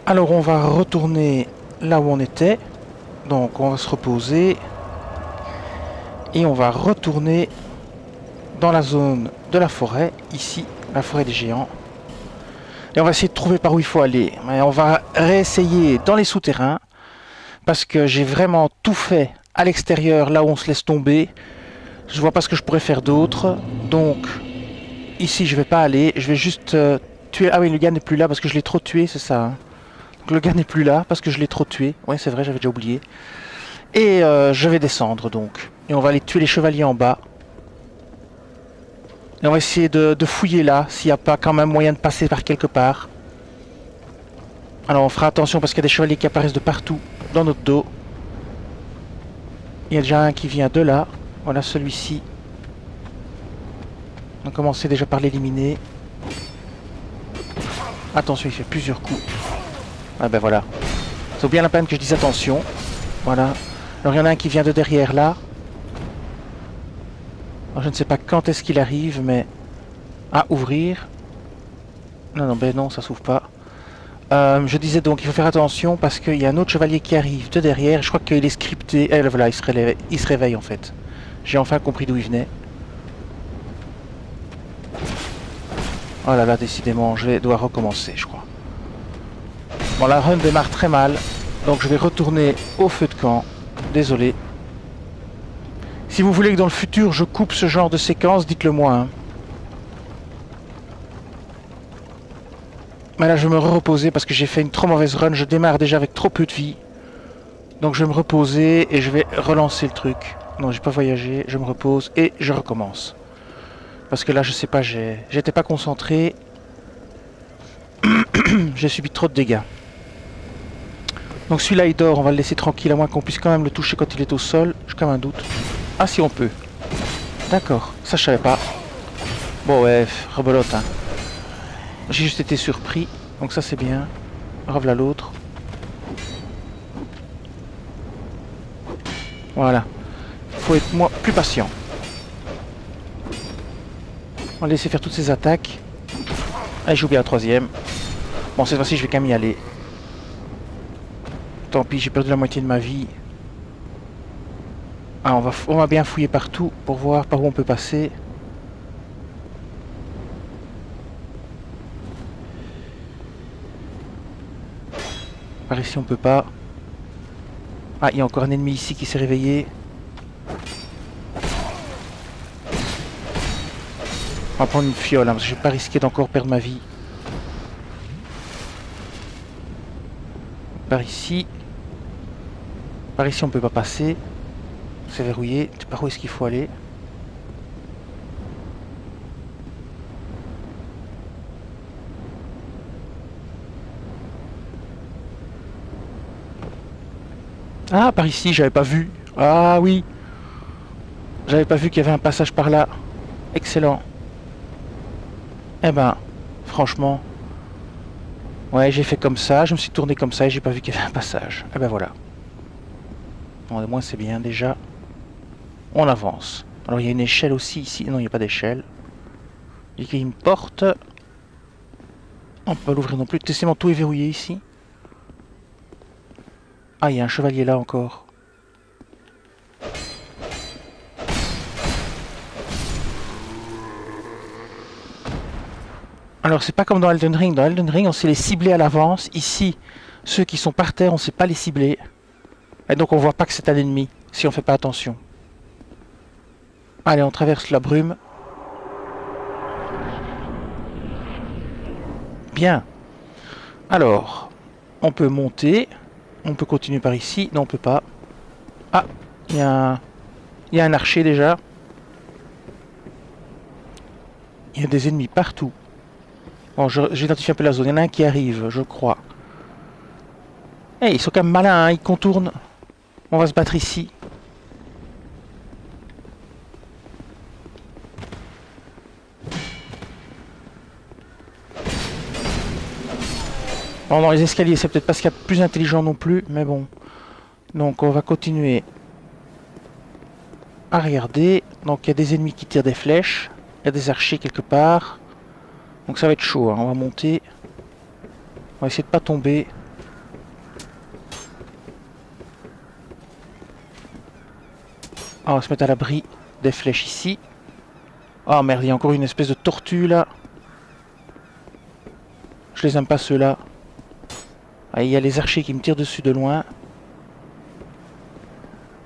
S1: Alors on va retourner là où on était. Donc on va se reposer. Et on va retourner dans la zone de la forêt. Ici, la forêt des géants. Et on va essayer de trouver par où il faut aller. Mais on va réessayer dans les souterrains. Parce que j'ai vraiment tout fait à l'extérieur, là où on se laisse tomber. Je vois pas ce que je pourrais faire d'autre. Donc, ici je vais pas aller. Je vais juste tuer... Ah oui, le gars n'est plus là parce que je l'ai trop tué, c'est ça. Hein. Donc, le gars n'est plus là parce que je l'ai trop tué. Oui, c'est vrai, j'avais déjà oublié. Et je vais descendre donc. Et on va aller tuer les chevaliers en bas. Et on va essayer de fouiller là, s'il n'y a pas quand même moyen de passer par quelque part. Alors on fera attention parce qu'il y a des chevaliers qui apparaissent de partout dans notre dos. Il y a déjà un qui vient de là. Voilà celui-ci. On a commencé déjà par l'éliminer. Attention, il fait plusieurs coups. Ah ben voilà. Ça vaut bien la peine que je dise attention. Voilà. Alors il y en a un qui vient de derrière là. Alors, je ne sais pas quand est-ce qu'il arrive, mais... Ah, ouvrir. Non, non, ben non, ça s'ouvre pas. Je disais donc, il faut faire attention parce qu'il y a un autre chevalier qui arrive de derrière. Je crois qu'il est scripté. Et voilà, il se réveille en fait. J'ai enfin compris d'où il venait. Oh là là, décidément, je dois recommencer, je crois. Bon, la run démarre très mal. Donc je vais retourner au feu de camp. Désolé. Si vous voulez que dans le futur je coupe ce genre de séquence, dites-le moi. Hein. Mais là je vais me reposer parce que j'ai fait une trop mauvaise run. Je démarre déjà avec trop peu de vie. Donc je vais me reposer et je vais relancer le truc. Non, j'ai pas voyagé, je me repose et je recommence. Parce que là je sais pas, j'étais pas concentré. J'ai subi trop de dégâts. Donc celui-là il dort, on va le laisser tranquille à moins qu'on puisse quand même le toucher quand il est au sol. J'ai quand même un doute. Ah si on peut. D'accord, ça je savais pas. Bon ouais, rebelote hein. J'ai juste été surpris, donc ça c'est bien. Revoilà l'autre. Voilà. Faut être plus patient. On va laisser faire toutes ces attaques. Allez, j'ai oublié la troisième. Bon, cette fois-ci je vais quand même y aller. Tant pis, j'ai perdu la moitié de ma vie. Ah, on va bien fouiller partout pour voir par où on peut passer. Par ici on peut pas. Ah, il y a encore un ennemi ici qui s'est réveillé. On va prendre une fiole hein, parce que je vais pas risquer d'encore perdre ma vie. Par ici. Par ici on peut pas passer. C'est verrouillé. Par où est-ce qu'il faut aller? Ah, par ici, j'avais pas vu. Ah oui. J'avais pas vu qu'il y avait un passage par là. Excellent. Eh ben, franchement. Ouais, j'ai fait comme ça. Je me suis tourné comme ça et j'ai pas vu qu'il y avait un passage. Eh ben voilà. Bon, au moins c'est bien déjà. On avance. Alors il y a une échelle aussi ici. Non, il n'y a pas d'échelle. Il y a une porte. On peut pas l'ouvrir non plus. Décidément, tout est verrouillé ici. Ah, il y a un chevalier là encore. Alors c'est pas comme dans Elden Ring. Dans Elden Ring, on sait les cibler à l'avance. Ici, ceux qui sont par terre, on sait pas les cibler. Et donc on voit pas que c'est un ennemi, si on fait pas attention. Allez, on traverse la brume. Bien. Alors, on peut monter. On peut continuer par ici. Non, on peut pas. Ah, il y a un archer déjà. Il y a des ennemis partout. Bon, j'identifie un peu la zone. Il y en a un qui arrive, je crois. Eh, ils sont quand même malins, hein, ils contournent. On va se battre ici. Bon, dans les escaliers, c'est peut-être pas ce qu'il y a de plus intelligent non plus, mais bon. Donc, on va continuer à regarder. Donc, il y a des ennemis qui tirent des flèches. Il y a des archers quelque part. Donc, ça va être chaud, hein. On va monter. On va essayer de pas tomber. On va se mettre à l'abri des flèches ici. Oh merde, il y a encore une espèce de tortue là. Je les aime pas ceux-là. Ah, il y a les archers qui me tirent dessus de loin.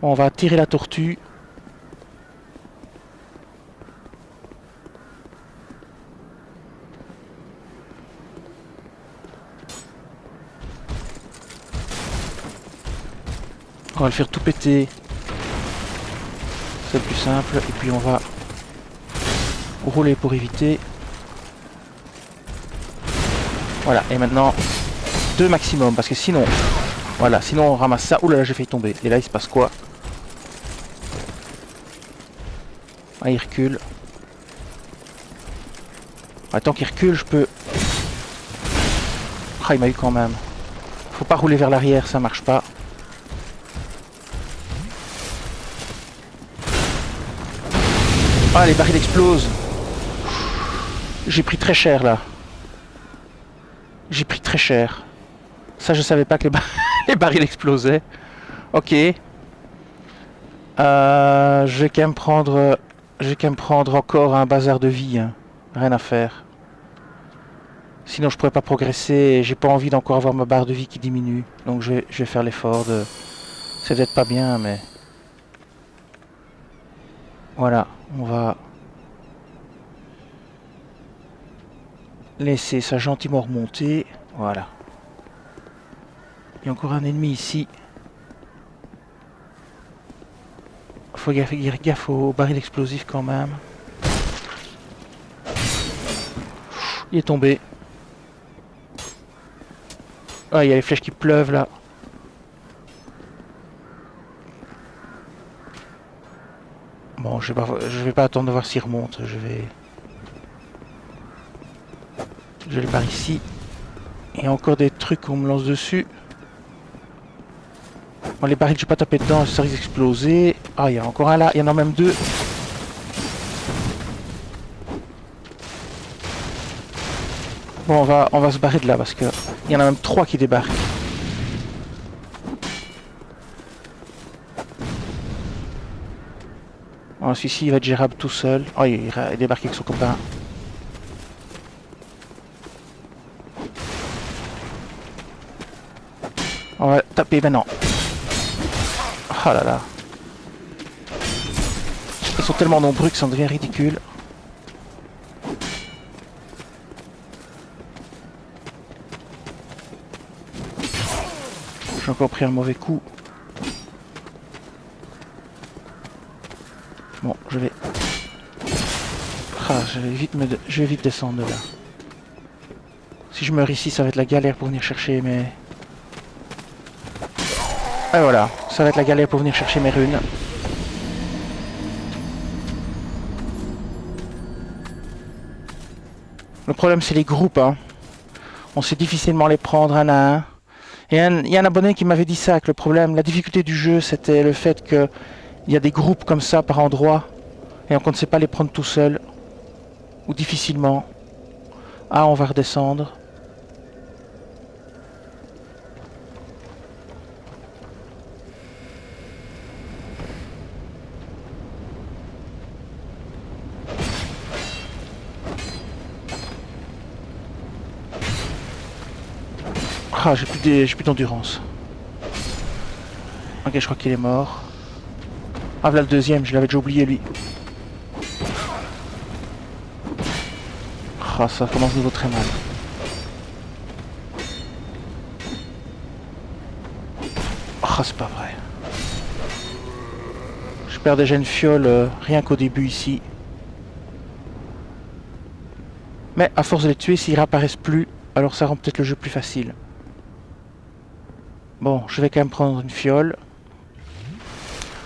S1: Bon, on va tirer la tortue. On va le faire tout péter. C'est le plus simple. Et puis on va rouler pour éviter. Voilà, et maintenant 2 maximum, parce que sinon, voilà, sinon on ramasse ça. Ouh là là, j'ai failli tomber. Et là, il se passe quoi? Ah, il recule. Ah, tant qu'il recule, je peux... Ah, il m'a eu quand même. Faut pas rouler vers l'arrière, ça marche pas. Ah, les barils explosent. J'ai pris très cher là. J'ai pris très cher. Ça, je savais pas que les barils explosaient. Ok. Je vais quand même prendre... encore un bazar de vie. Hein. Rien à faire. Sinon, je pourrais pas progresser. Et j'ai pas envie d'encore avoir ma barre de vie qui diminue. Donc, je vais faire l'effort de... C'est peut-être pas bien, mais... Voilà. On va... laisser ça gentiment remonter. Voilà. Il y a encore un ennemi ici. Faut faire gaffe aux barils explosifs quand même. Il est tombé. Ah, il y a les flèches qui pleuvent là. Bon, je vais pas attendre de voir s'il remonte. Je le barre ici. Il y a encore des trucs qu'on me lance dessus. Bon, les barils, je vais pas taper dedans, ça risque d'exploser. Ah, il y a encore un là, il y en a même 2. Bon, on va se barrer de là parce que il y en a même 3 qui débarquent. Oh, celui-ci, il va être gérable tout seul. Oh, il débarque avec son copain. On va taper maintenant. Oh là là. Ils sont tellement nombreux que ça en devient ridicule. J'ai encore pris un mauvais coup. Bon, je vais... Ah, je vais vite descendre de là. Si je meurs ici, ça va être la galère pour venir chercher mes... Et voilà, ça va être la galère pour venir chercher mes runes. Le problème, c'est les groupes, hein. On sait difficilement les prendre un à un. Et il y a un abonné qui m'avait dit ça, que le problème, la difficulté du jeu, c'était le fait que il y a des groupes comme ça par endroit, et qu'on ne sait pas les prendre tout seul, ou difficilement. Ah, on va redescendre. Ah, j'ai plus d'endurance. Ok, je crois qu'il est mort. Ah, voilà le deuxième, je l'avais déjà oublié lui. Ah, ça commence de nouveau très mal. Ah, c'est pas vrai. Je perds déjà une fiole rien qu'au début ici. Mais à force de les tuer, s'ils réapparaissent plus, alors ça rend peut-être le jeu plus facile. Bon, je vais quand même prendre une fiole.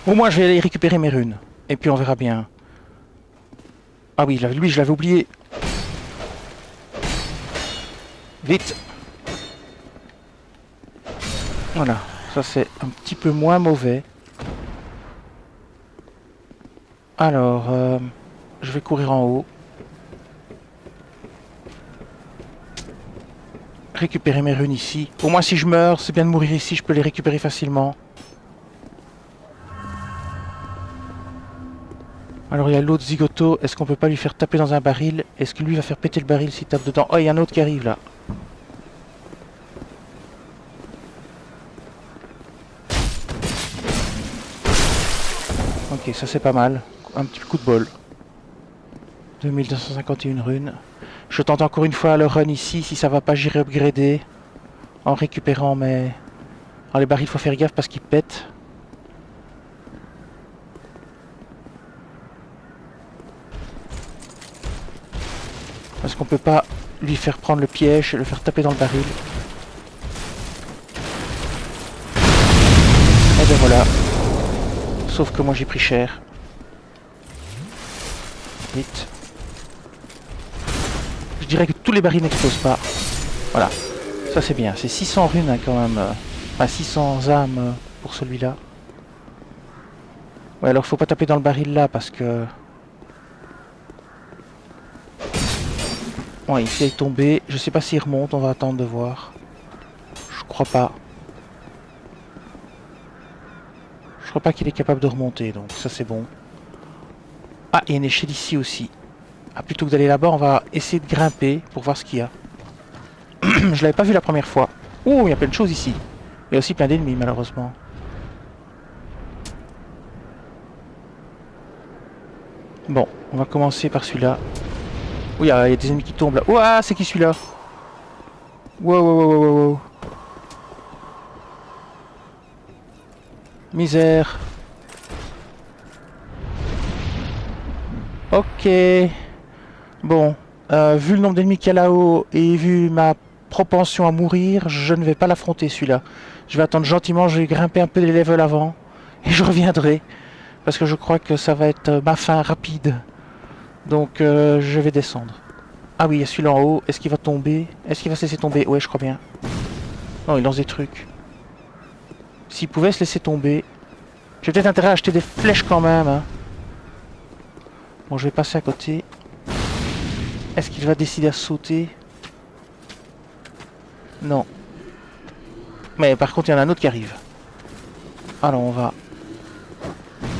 S1: Au moins, je vais aller récupérer mes runes. Et puis on verra bien. Ah oui, lui, je l'avais oublié. Vite. Voilà, ça c'est un petit peu moins mauvais. Alors, je vais courir en haut. Récupérer mes runes ici. Au moins si je meurs, c'est bien de mourir ici, je peux les récupérer facilement. Alors il y a l'autre zigoto, est-ce qu'on peut pas lui faire taper dans un baril? Est-ce que lui va faire péter le baril s'il tape dedans? Oh, il y a un autre qui arrive là. Ok, ça c'est pas mal. Un petit coup de bol. 2251 runes. Je tente encore une fois le run ici. Si ça va pas, j'irai upgrader. En récupérant mes... Alors les barils, il faut faire gaffe parce qu'ils pètent. Parce qu'on peut pas lui faire prendre le piège et le faire taper dans le baril. Et ben voilà. Sauf que moi j'ai pris cher. Vite. Je dirais que tous les barils n'explosent pas. Voilà. Ça c'est bien. C'est 600 runes hein, quand même. Enfin 600 âmes pour celui-là. Ouais, alors faut pas taper dans le baril là parce que... Ouais, ici il est tombé. Je sais pas s'il remonte, on va attendre de voir. Je crois pas. Je crois pas qu'il est capable de remonter, donc ça c'est bon. Ah, il y a une échelle ici aussi. Ah, plutôt que d'aller là-bas, on va essayer de grimper pour voir ce qu'il y a. Je l'avais pas vu la première fois. Oh, il y a plein de choses ici. Il y a aussi plein d'ennemis, malheureusement. Bon, on va commencer par celui-là. Oui, il y a des ennemis qui tombent là. Ouah, c'est qui celui-là? Wow, wow, wow, wow, wow. Misère. Ok. Bon, vu le nombre d'ennemis qu'il y a là-haut et vu ma propension à mourir, je ne vais pas l'affronter celui-là. Je vais attendre gentiment, je vais grimper un peu les levels avant et je reviendrai. Parce que je crois que ça va être ma fin rapide. Donc je vais descendre. Ah oui, il y a celui-là en haut. Est-ce qu'il va tomber? Est-ce qu'il va se laisser tomber? Ouais, je crois bien. Non, il lance des trucs. S'il pouvait se laisser tomber... J'ai peut-être intérêt à acheter des flèches quand même. Hein. Bon, je vais passer à côté. Est-ce qu'il va décider à sauter? Non. Mais par contre, il y en a un autre qui arrive. Alors, on va...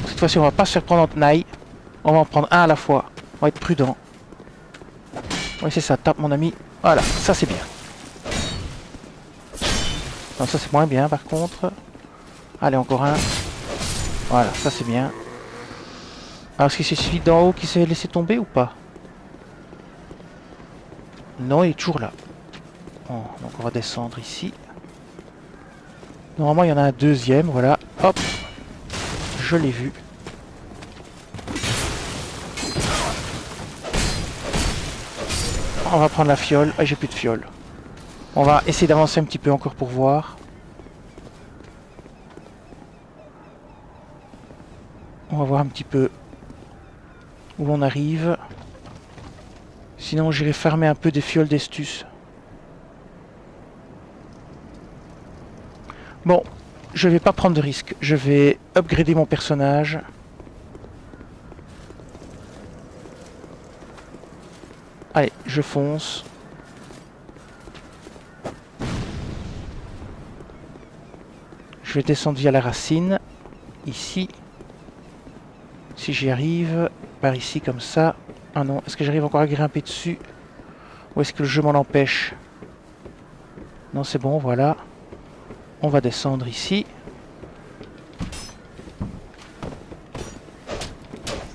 S1: Cette fois-ci, on va pas se faire prendre en tenaille. On va en prendre un à la fois. On va être prudent. Oui, c'est ça. Tape, mon ami. Voilà, ça c'est bien. Non, ça c'est moins bien, par contre. Allez, encore un. Voilà, ça c'est bien. Alors, est-ce que c'est celui d'en haut qui s'est laissé tomber ou pas? Non, il est toujours là. Bon, donc on va descendre ici. Normalement, il y en a un deuxième, voilà. Hop, je l'ai vu. On va prendre la fiole. Ah, j'ai plus de fiole. On va essayer d'avancer un petit peu encore pour voir. On va voir un petit peu où on arrive. Sinon, j'irai farmer un peu des fioles d'estus. Bon, je vais pas prendre de risque. Je vais upgrader mon personnage. Allez, je fonce. Je vais descendre via la racine. Ici. Si j'y arrive. Par ici, comme ça. Ah non, est-ce que j'arrive encore à grimper dessus? Ou est-ce que le jeu m'en empêche? Non, c'est bon, voilà. On va descendre ici.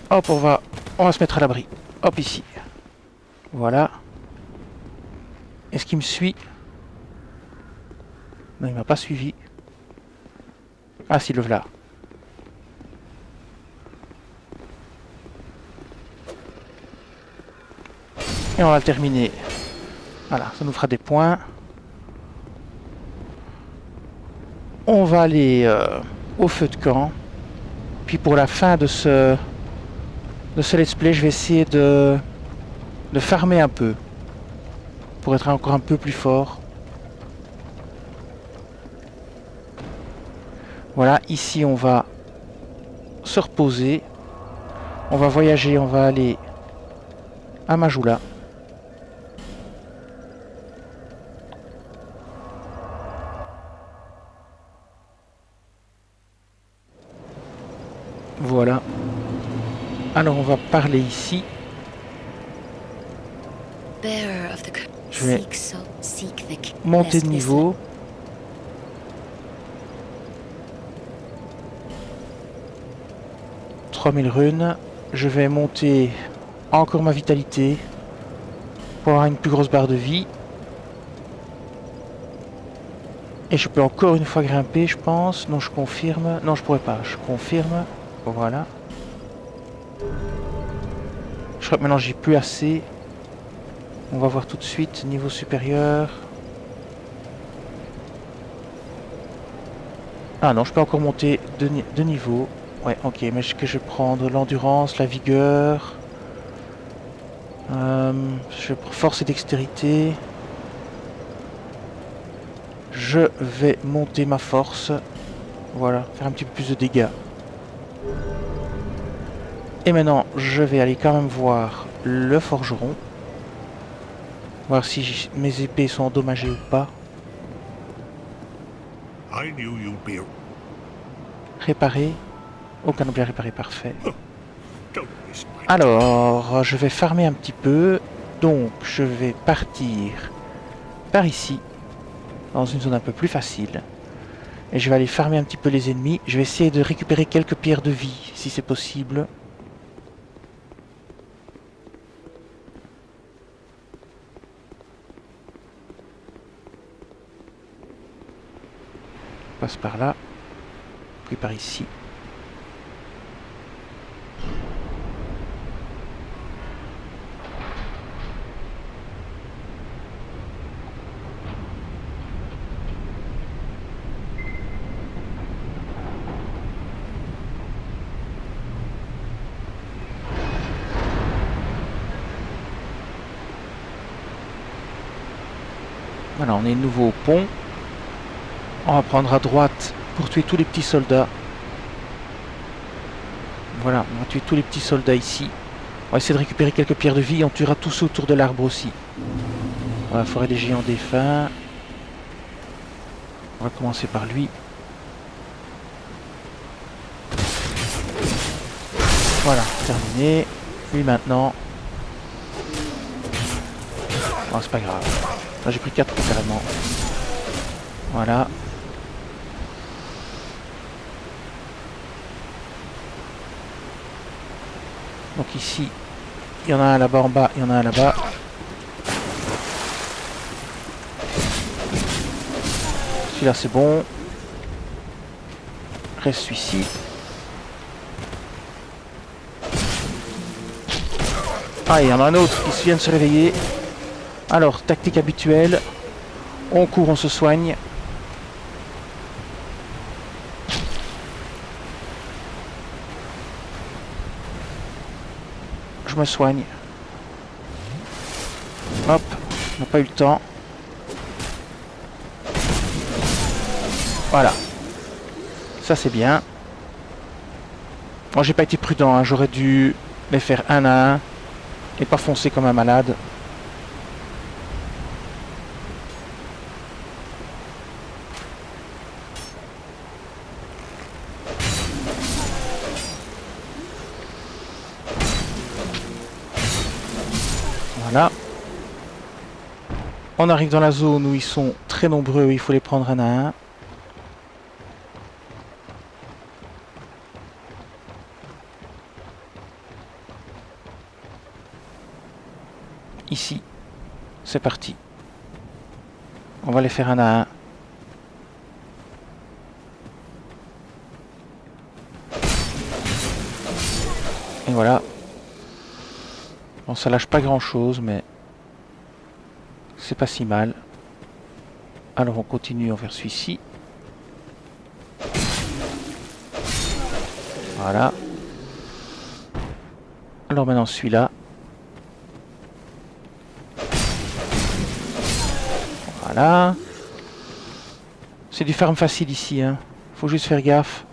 S1: Hop, on va se mettre à l'abri. Hop, ici. Voilà. Est-ce qu'il me suit? Non, il m'a pas suivi. Ah si, le voilà. Et on va le terminer. Voilà, ça nous fera des points. On va aller au feu de camp. Puis pour la fin de ce let's play, je vais essayer de farmer un peu. Pour être encore un peu plus fort. Voilà, ici on va se reposer. On va voyager, on va aller à Majula. Voilà. Alors on va parler ici.
S2: Bearer of the
S1: Je vais
S2: seek the
S1: monter de
S2: lest this
S1: niveau. « 3000 runes. Je vais monter encore ma vitalité pour avoir une plus grosse barre de vie. Et je peux encore une fois grimper, je pense. Non, je confirme. Non, je pourrais pas. Je confirme. Voilà. Je crois que maintenant j'ai plus assez. On va voir tout de suite. Niveau supérieur. Ah non, je peux encore monter de niveau. Ouais, ok. Mais est-ce que je vais prendre l'endurance, la vigueur. Je vais prendre force et dextérité. Je vais monter ma force. Voilà, faire un petit peu plus de dégâts. Et maintenant, je vais aller quand même voir le forgeron. Voir si mes épées sont endommagées ou pas.
S3: I knew you'd be
S1: Réparer. Aucun objet réparé, parfait.
S3: don't waste my
S1: Alors, je vais farmer un petit peu. Donc, je vais partir par ici. Dans une zone un peu plus facile. Et je vais aller farmer un petit peu les ennemis. Je vais essayer de récupérer quelques pierres de vie, si c'est possible. On passe par là. Puis par ici. Voilà, on est de nouveau au pont. On va prendre à droite pour tuer tous les petits soldats. Voilà, on va tuer tous les petits soldats ici. On va essayer de récupérer quelques pierres de vie. On tuera tous ceux autour de l'arbre aussi. Voilà, forêt des géants défunts. On va commencer par lui. Voilà, terminé. Lui maintenant. Bon, c'est pas grave. Là j'ai pris 4 carrément. Voilà. Donc ici, il y en a un là-bas en bas, il y en a un là-bas. Celui-là c'est bon. Reste celui-ci. Ah, il y en a un autre qui vient de se réveiller. Alors, tactique habituelle. On court, on se soigne. Je me soigne. Hop, on n'a pas eu le temps. Voilà. Ça c'est bien. Moi j'ai pas été prudent, hein. J'aurais dû les faire un à un. Et pas foncer comme un malade. Voilà. On arrive dans la zone où ils sont très nombreux, il faut les prendre un à un. Ici, c'est parti. On va les faire un à un. Et voilà. Bon, ça lâche pas grand chose, mais c'est pas si mal. Alors on continue envers celui-ci. Voilà. Alors maintenant celui-là. Voilà. C'est du farm facile ici, hein. Faut juste faire gaffe.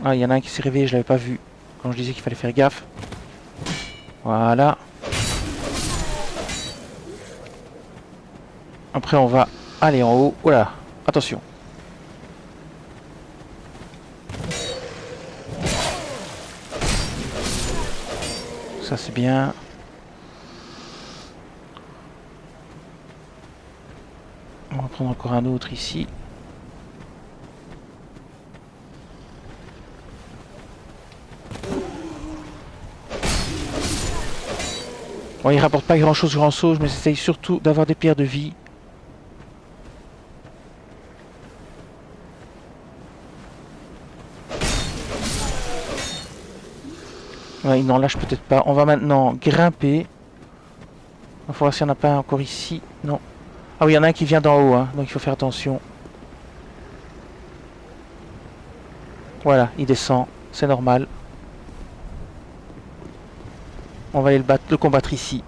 S1: Ah, il y en a un qui s'est réveillé, je l'avais pas vu. Quand je disais qu'il fallait faire gaffe. Voilà. Après on va aller en haut. Voilà. Attention. Ça c'est bien. On va prendre encore un autre ici. Bon, il rapporte pas grand chose, mais j'essaye surtout d'avoir des pierres de vie. Ouais, il n'en lâche peut-être pas. On va maintenant grimper. Il faut voir s'il n'y en a pas encore ici. Non. Ah oui, il y en a un qui vient d'en haut, hein, donc il faut faire attention. Voilà, il descend. C'est normal. On va aller le combattre ici.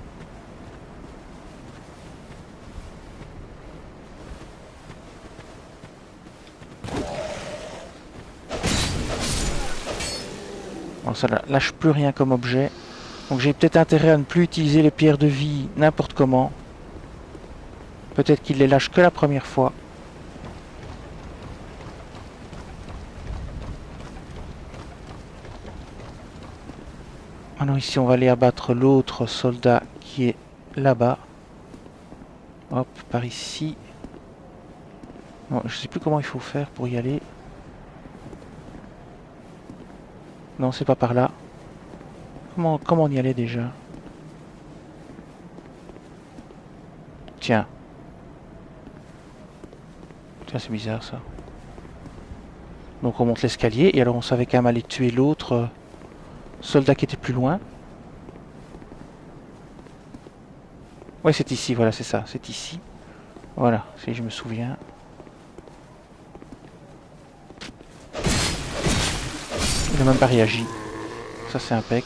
S1: Bon, ça lâche plus rien comme objet. Donc j'ai peut-être intérêt à ne plus utiliser les pierres de vie n'importe comment. Peut-être qu'il les lâche que la première fois. Alors ici on va aller abattre l'autre soldat qui est là-bas. Hop, par ici. Bon, je sais plus comment il faut faire pour y aller. Non, c'est pas par là. Comment on y allait déjà? Tiens. Tiens, c'est bizarre ça. Donc on monte l'escalier et alors on savait quand même aller tuer l'autre soldat qui était plus loin. Ouais, c'est ici, voilà, c'est ça, c'est ici. Voilà, si je me souviens. Il n'a même pas réagi. Ça, c'est impec.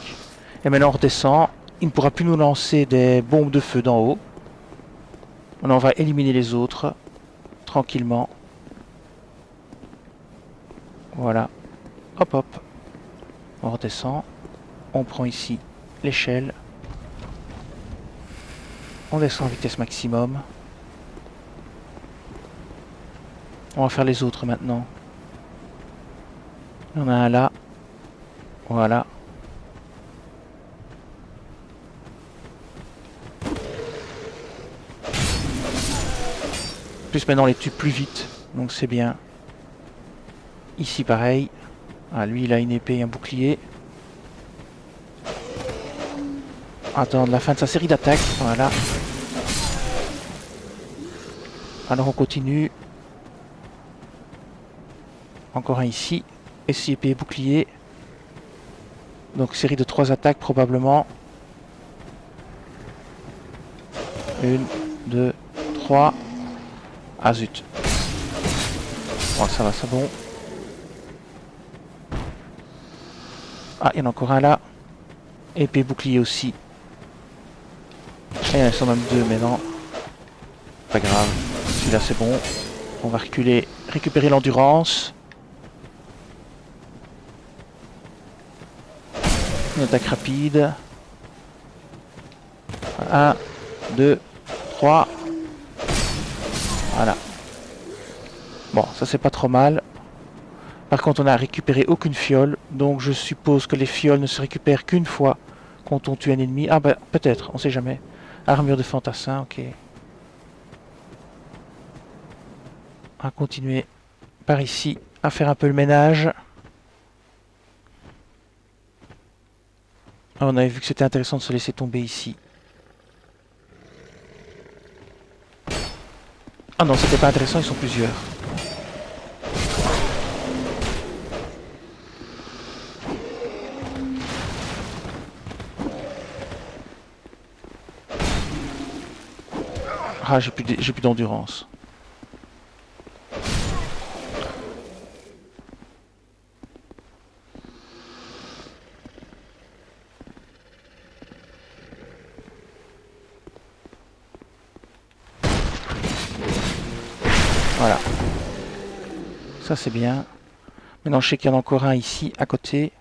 S1: Et maintenant, on redescend. Il ne pourra plus nous lancer des bombes de feu d'en haut. Maintenant, on va éliminer les autres. Tranquillement. Voilà. Hop, hop. On redescend. On prend ici l'échelle. On descend à vitesse maximum. On va faire les autres maintenant. Il y en a un là. Voilà. En plus maintenant on les tue plus vite. Donc c'est bien. Ici pareil. Ah, lui il a une épée et un bouclier. Attendre la fin de sa série d'attaques. Voilà. Alors on continue. Encore un ici. Et 6 épées et bouclier. Donc série de 3 attaques probablement. 1, 2, 3. Ah zut. Bon ça va, c'est bon. Ah, il y en a encore un là. Épée et bouclier aussi. Et il y en a sont même 2 mais non. Pas grave. Celui-là c'est bon. On va reculer, récupérer l'endurance. Une attaque rapide. 1, 2, 3. Voilà. Bon, ça c'est pas trop mal. Par contre, on n'a récupéré aucune fiole. Donc je suppose que les fioles ne se récupèrent qu'une fois quand on tue un ennemi. Ah bah peut-être, on sait jamais. Armure de fantassin, ok. On va continuer par ici à faire un peu le ménage. On avait vu que c'était intéressant de se laisser tomber ici. Ah non, c'était pas intéressant, ils sont plusieurs. Ah, j'ai plus d'endurance. Voilà. Ça c'est bien. Maintenant je sais qu'il y en a encore un ici à côté.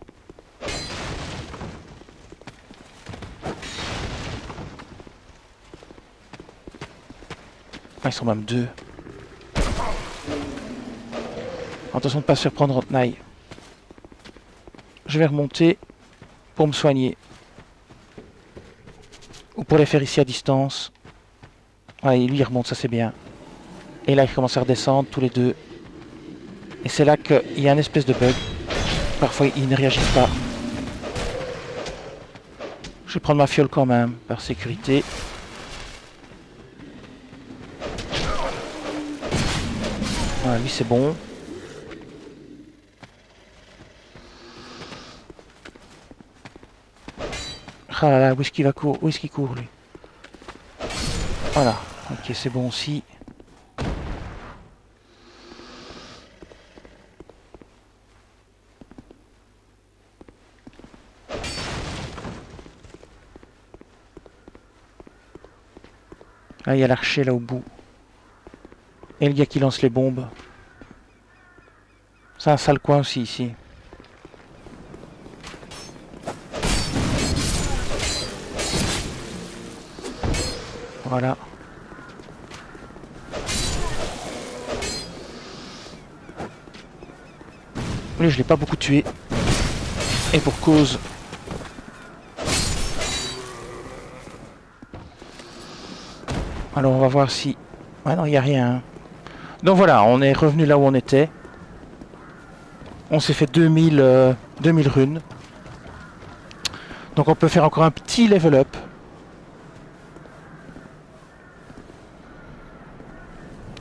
S1: Ah, ils sont même 2. Attention de ne pas se faire prendre en tenaille. Je vais remonter pour me soigner. Ou pour les faire ici à distance. Ouais, lui il remonte, ça c'est bien. Et là il commence à redescendre tous les deux. Et c'est là qu'il y a une espèce de bug. Parfois ils ne réagissent pas. Je vais prendre ma fiole quand même, par sécurité. Voilà, lui c'est bon. Ah là là, où est-ce qu'il va courir? Où est-ce qu'il court lui? Voilà, ok c'est bon aussi. Ah, il y a l'archer là au bout. Et le gars qui lance les bombes. C'est un sale coin aussi ici. Voilà. Lui je l'ai pas beaucoup tué. Et pour cause. Alors on va voir si... Ah non, il n'y a rien. Hein. Donc voilà, on est revenu là où on était. On s'est fait 2000 runes. Donc on peut faire encore un petit level up.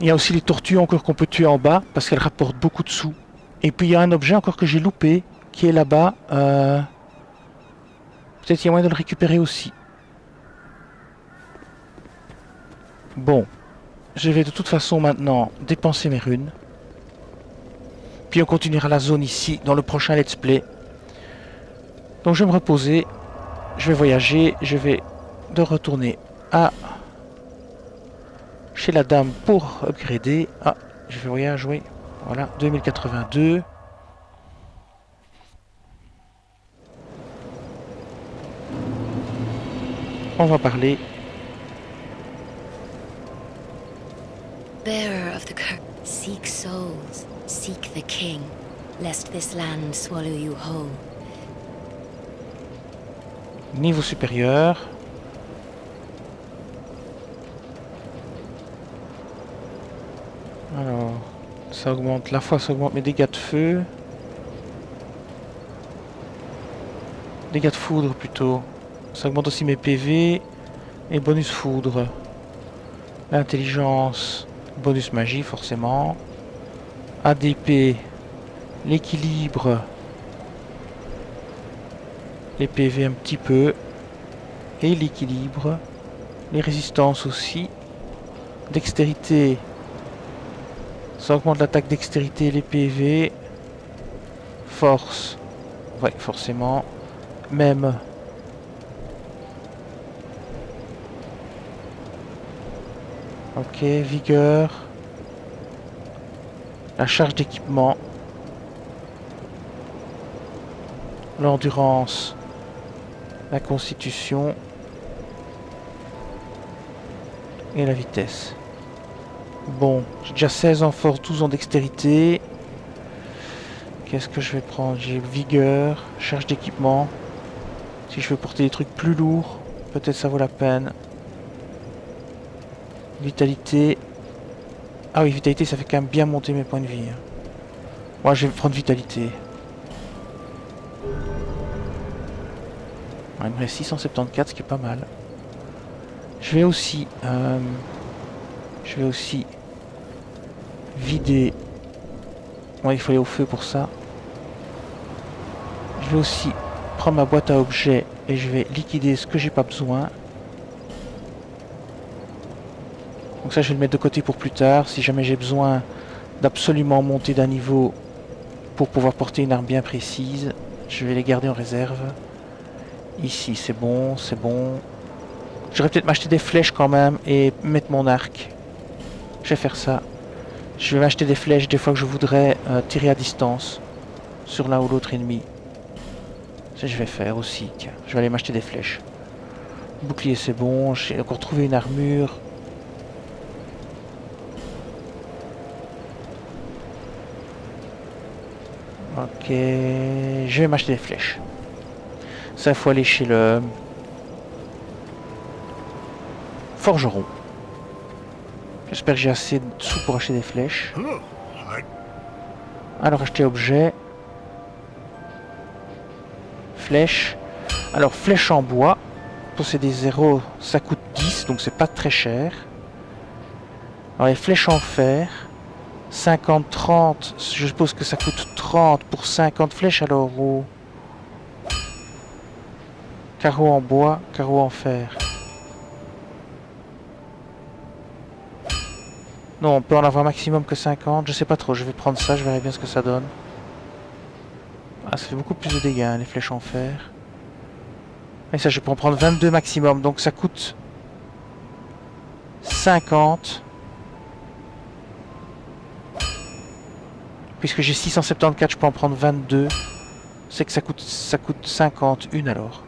S1: Il y a aussi les tortues encore qu'on peut tuer en bas parce qu'elles rapportent beaucoup de sous. Et puis il y a un objet encore que j'ai loupé qui est là-bas. Peut-être qu'il y a moyen de le récupérer aussi. Bon, je vais de toute façon maintenant dépenser mes runes. Puis on continuera la zone ici dans le prochain let's play. Donc je vais me reposer. Je vais voyager. Je vais de retourner à... chez la dame pour upgrader. Ah, je vais voyager, oui. Voilà, 2082. On va parler.
S2: Bearer of the curse, seek souls, seek the king, lest this land swallow you whole.
S1: Niveau supérieur. Alors, ça augmente, la fois ça augmente mes dégâts de feu. Dégâts de foudre plutôt. Ça augmente aussi mes PV. Et bonus foudre. L'intelligence. Bonus magie forcément. ADP. L'équilibre. Les PV un petit peu. Et l'équilibre. Les résistances aussi. Dextérité. Ça augmente l'attaque dextérité et les PV. Force. Ouais, forcément. Même. Ok, vigueur. La charge d'équipement. L'endurance. La constitution. Et la vitesse. Bon, j'ai déjà 16 en force, 12 en dextérité. Qu'est-ce que je vais prendre? J'ai vigueur, charge d'équipement. Si je veux porter des trucs plus lourds, peut-être ça vaut la peine. Vitalité. Ah oui, vitalité, ça fait quand même bien monter mes points de vie. Moi, je vais prendre vitalité. Ouais, il me reste 674, ce qui est pas mal. Je vais aussi vider. Ouais, il faut aller au feu pour ça. Je vais aussi prendre ma boîte à objets et je vais liquider ce que j'ai pas besoin. Donc ça, je vais le mettre de côté pour plus tard. Si jamais j'ai besoin d'absolument monter d'un niveau pour pouvoir porter une arme bien précise, je vais les garder en réserve. Ici, c'est bon, c'est bon. J'aurais peut-être m'acheter des flèches quand même et mettre mon arc. Je vais faire ça. Je vais m'acheter des flèches des fois que je voudrais tirer à distance sur l'un ou l'autre ennemi. Ça je vais faire aussi. Tiens, je vais aller m'acheter des flèches. Bouclier c'est bon. J'ai encore trouvé une armure. Ok. Je vais m'acheter des flèches. Ça, il faut aller chez le forgeron. J'espère que j'ai assez de sous pour acheter des flèches.
S3: Hello.
S1: Alors acheter objet. Flèche. Alors flèche en bois. Posséder 0, ça coûte 10, donc c'est pas très cher. Alors les flèches en fer. 50, 30, je suppose que ça coûte 30 pour 50 flèches alors au... Carreau en bois, carreau en fer. Non, on peut en avoir maximum que 50, je sais pas trop, je vais prendre ça, je verrai bien ce que ça donne. Ah, ça fait beaucoup plus de dégâts, hein, les flèches en fer. Et ça, je peux en prendre 22 maximum, donc ça coûte 50. Puisque j'ai 674, je peux en prendre 22. C'est que ça coûte 51 alors.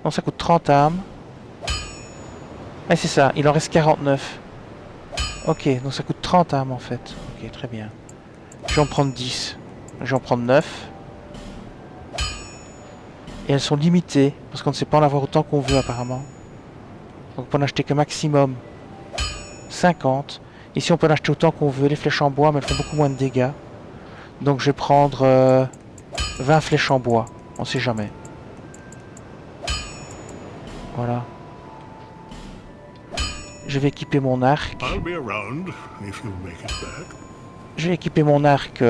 S1: Non, ça coûte 30 âmes. Ah, c'est ça, il en reste 49. Ok, donc ça coûte 30 âmes en fait. Ok, très bien. Je vais en prendre 10. Je vais en prendre 9. Et elles sont limitées, parce qu'on ne sait pas en avoir autant qu'on veut apparemment. Donc on peut en acheter que maximum 50. Ici on peut en acheter autant qu'on veut. Les flèches en bois, mais elles font beaucoup moins de dégâts. Donc je vais prendre 20 flèches en bois. On sait jamais. Voilà. Je vais équiper mon arc.
S3: I'll be around if you make it back.
S1: Je vais équiper mon arc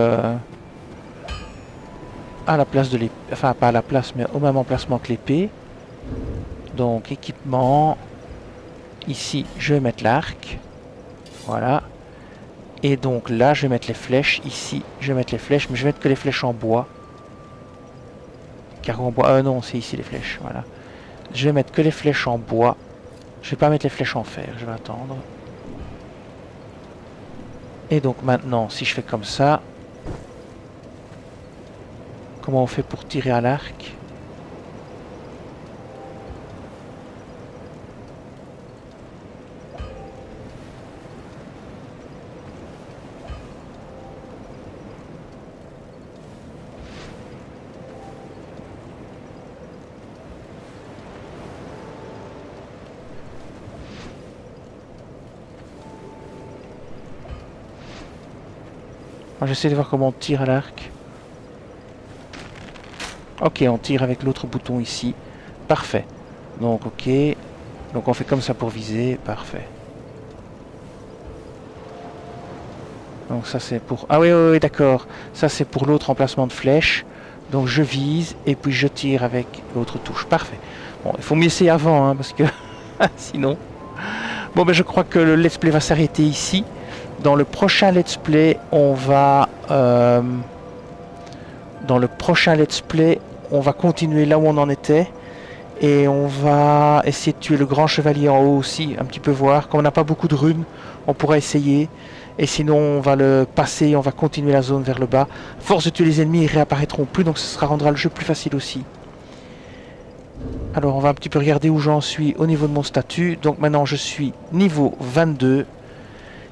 S1: à la place de l'épée. Enfin, pas à la place, mais au même emplacement que l'épée. Donc, équipement. Ici, je vais mettre l'arc. Voilà. Et donc là, je vais mettre les flèches. Ici, je vais mettre les flèches, mais je vais mettre que les flèches en bois. Carreau en bois. Non, c'est ici les flèches. Voilà. Je vais mettre que les flèches en bois. Je vais pas mettre les flèches en fer. Je vais attendre. Et donc maintenant, si je fais comme ça, comment on fait pour tirer à l'arc? J'essaie de voir comment on tire à l'arc. Ok, on tire avec l'autre bouton ici. Parfait. Donc, ok. Donc, on fait comme ça pour viser. Parfait. Donc, ça, c'est pour... Ah oui, oui, oui, d'accord. Ça, c'est pour l'autre emplacement de flèche. Donc, je vise et puis je tire avec l'autre touche. Parfait. Bon, il faut m'y essayer avant, hein, parce que... sinon... Bon, ben, je crois que le let's play va s'arrêter ici. Dans le prochain let's play, on va... Dans le prochain let's play, on va continuer là où on en était. Et on va essayer de tuer le grand chevalier en haut aussi, un petit peu voir. Comme on n'a pas beaucoup de runes, on pourra essayer. Et sinon, on va le passer, on va continuer la zone vers le bas. Force de tuer les ennemis, ils réapparaîtront plus, donc ça rendra le jeu plus facile aussi. Alors, on va un petit peu regarder où j'en suis au niveau de mon statut. Donc maintenant, je suis niveau 22.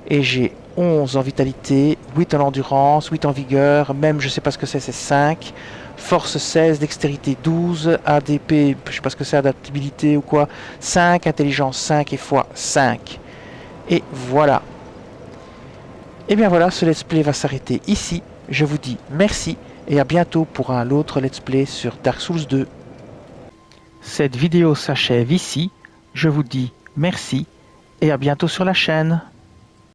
S1: Et j'ai 11 en vitalité, 8 en endurance, 8 en vigueur, même je sais pas ce que c'est 5. Force 16, dextérité 12, ADP, je sais pas ce que c'est, adaptabilité ou quoi, 5, intelligence 5 et foi 5. Et voilà. Et bien voilà, ce let's play va s'arrêter ici. Je vous dis merci et à bientôt pour un autre let's play sur Dark Souls 2. Cette vidéo s'achève ici. Je vous dis merci et à bientôt sur la chaîne.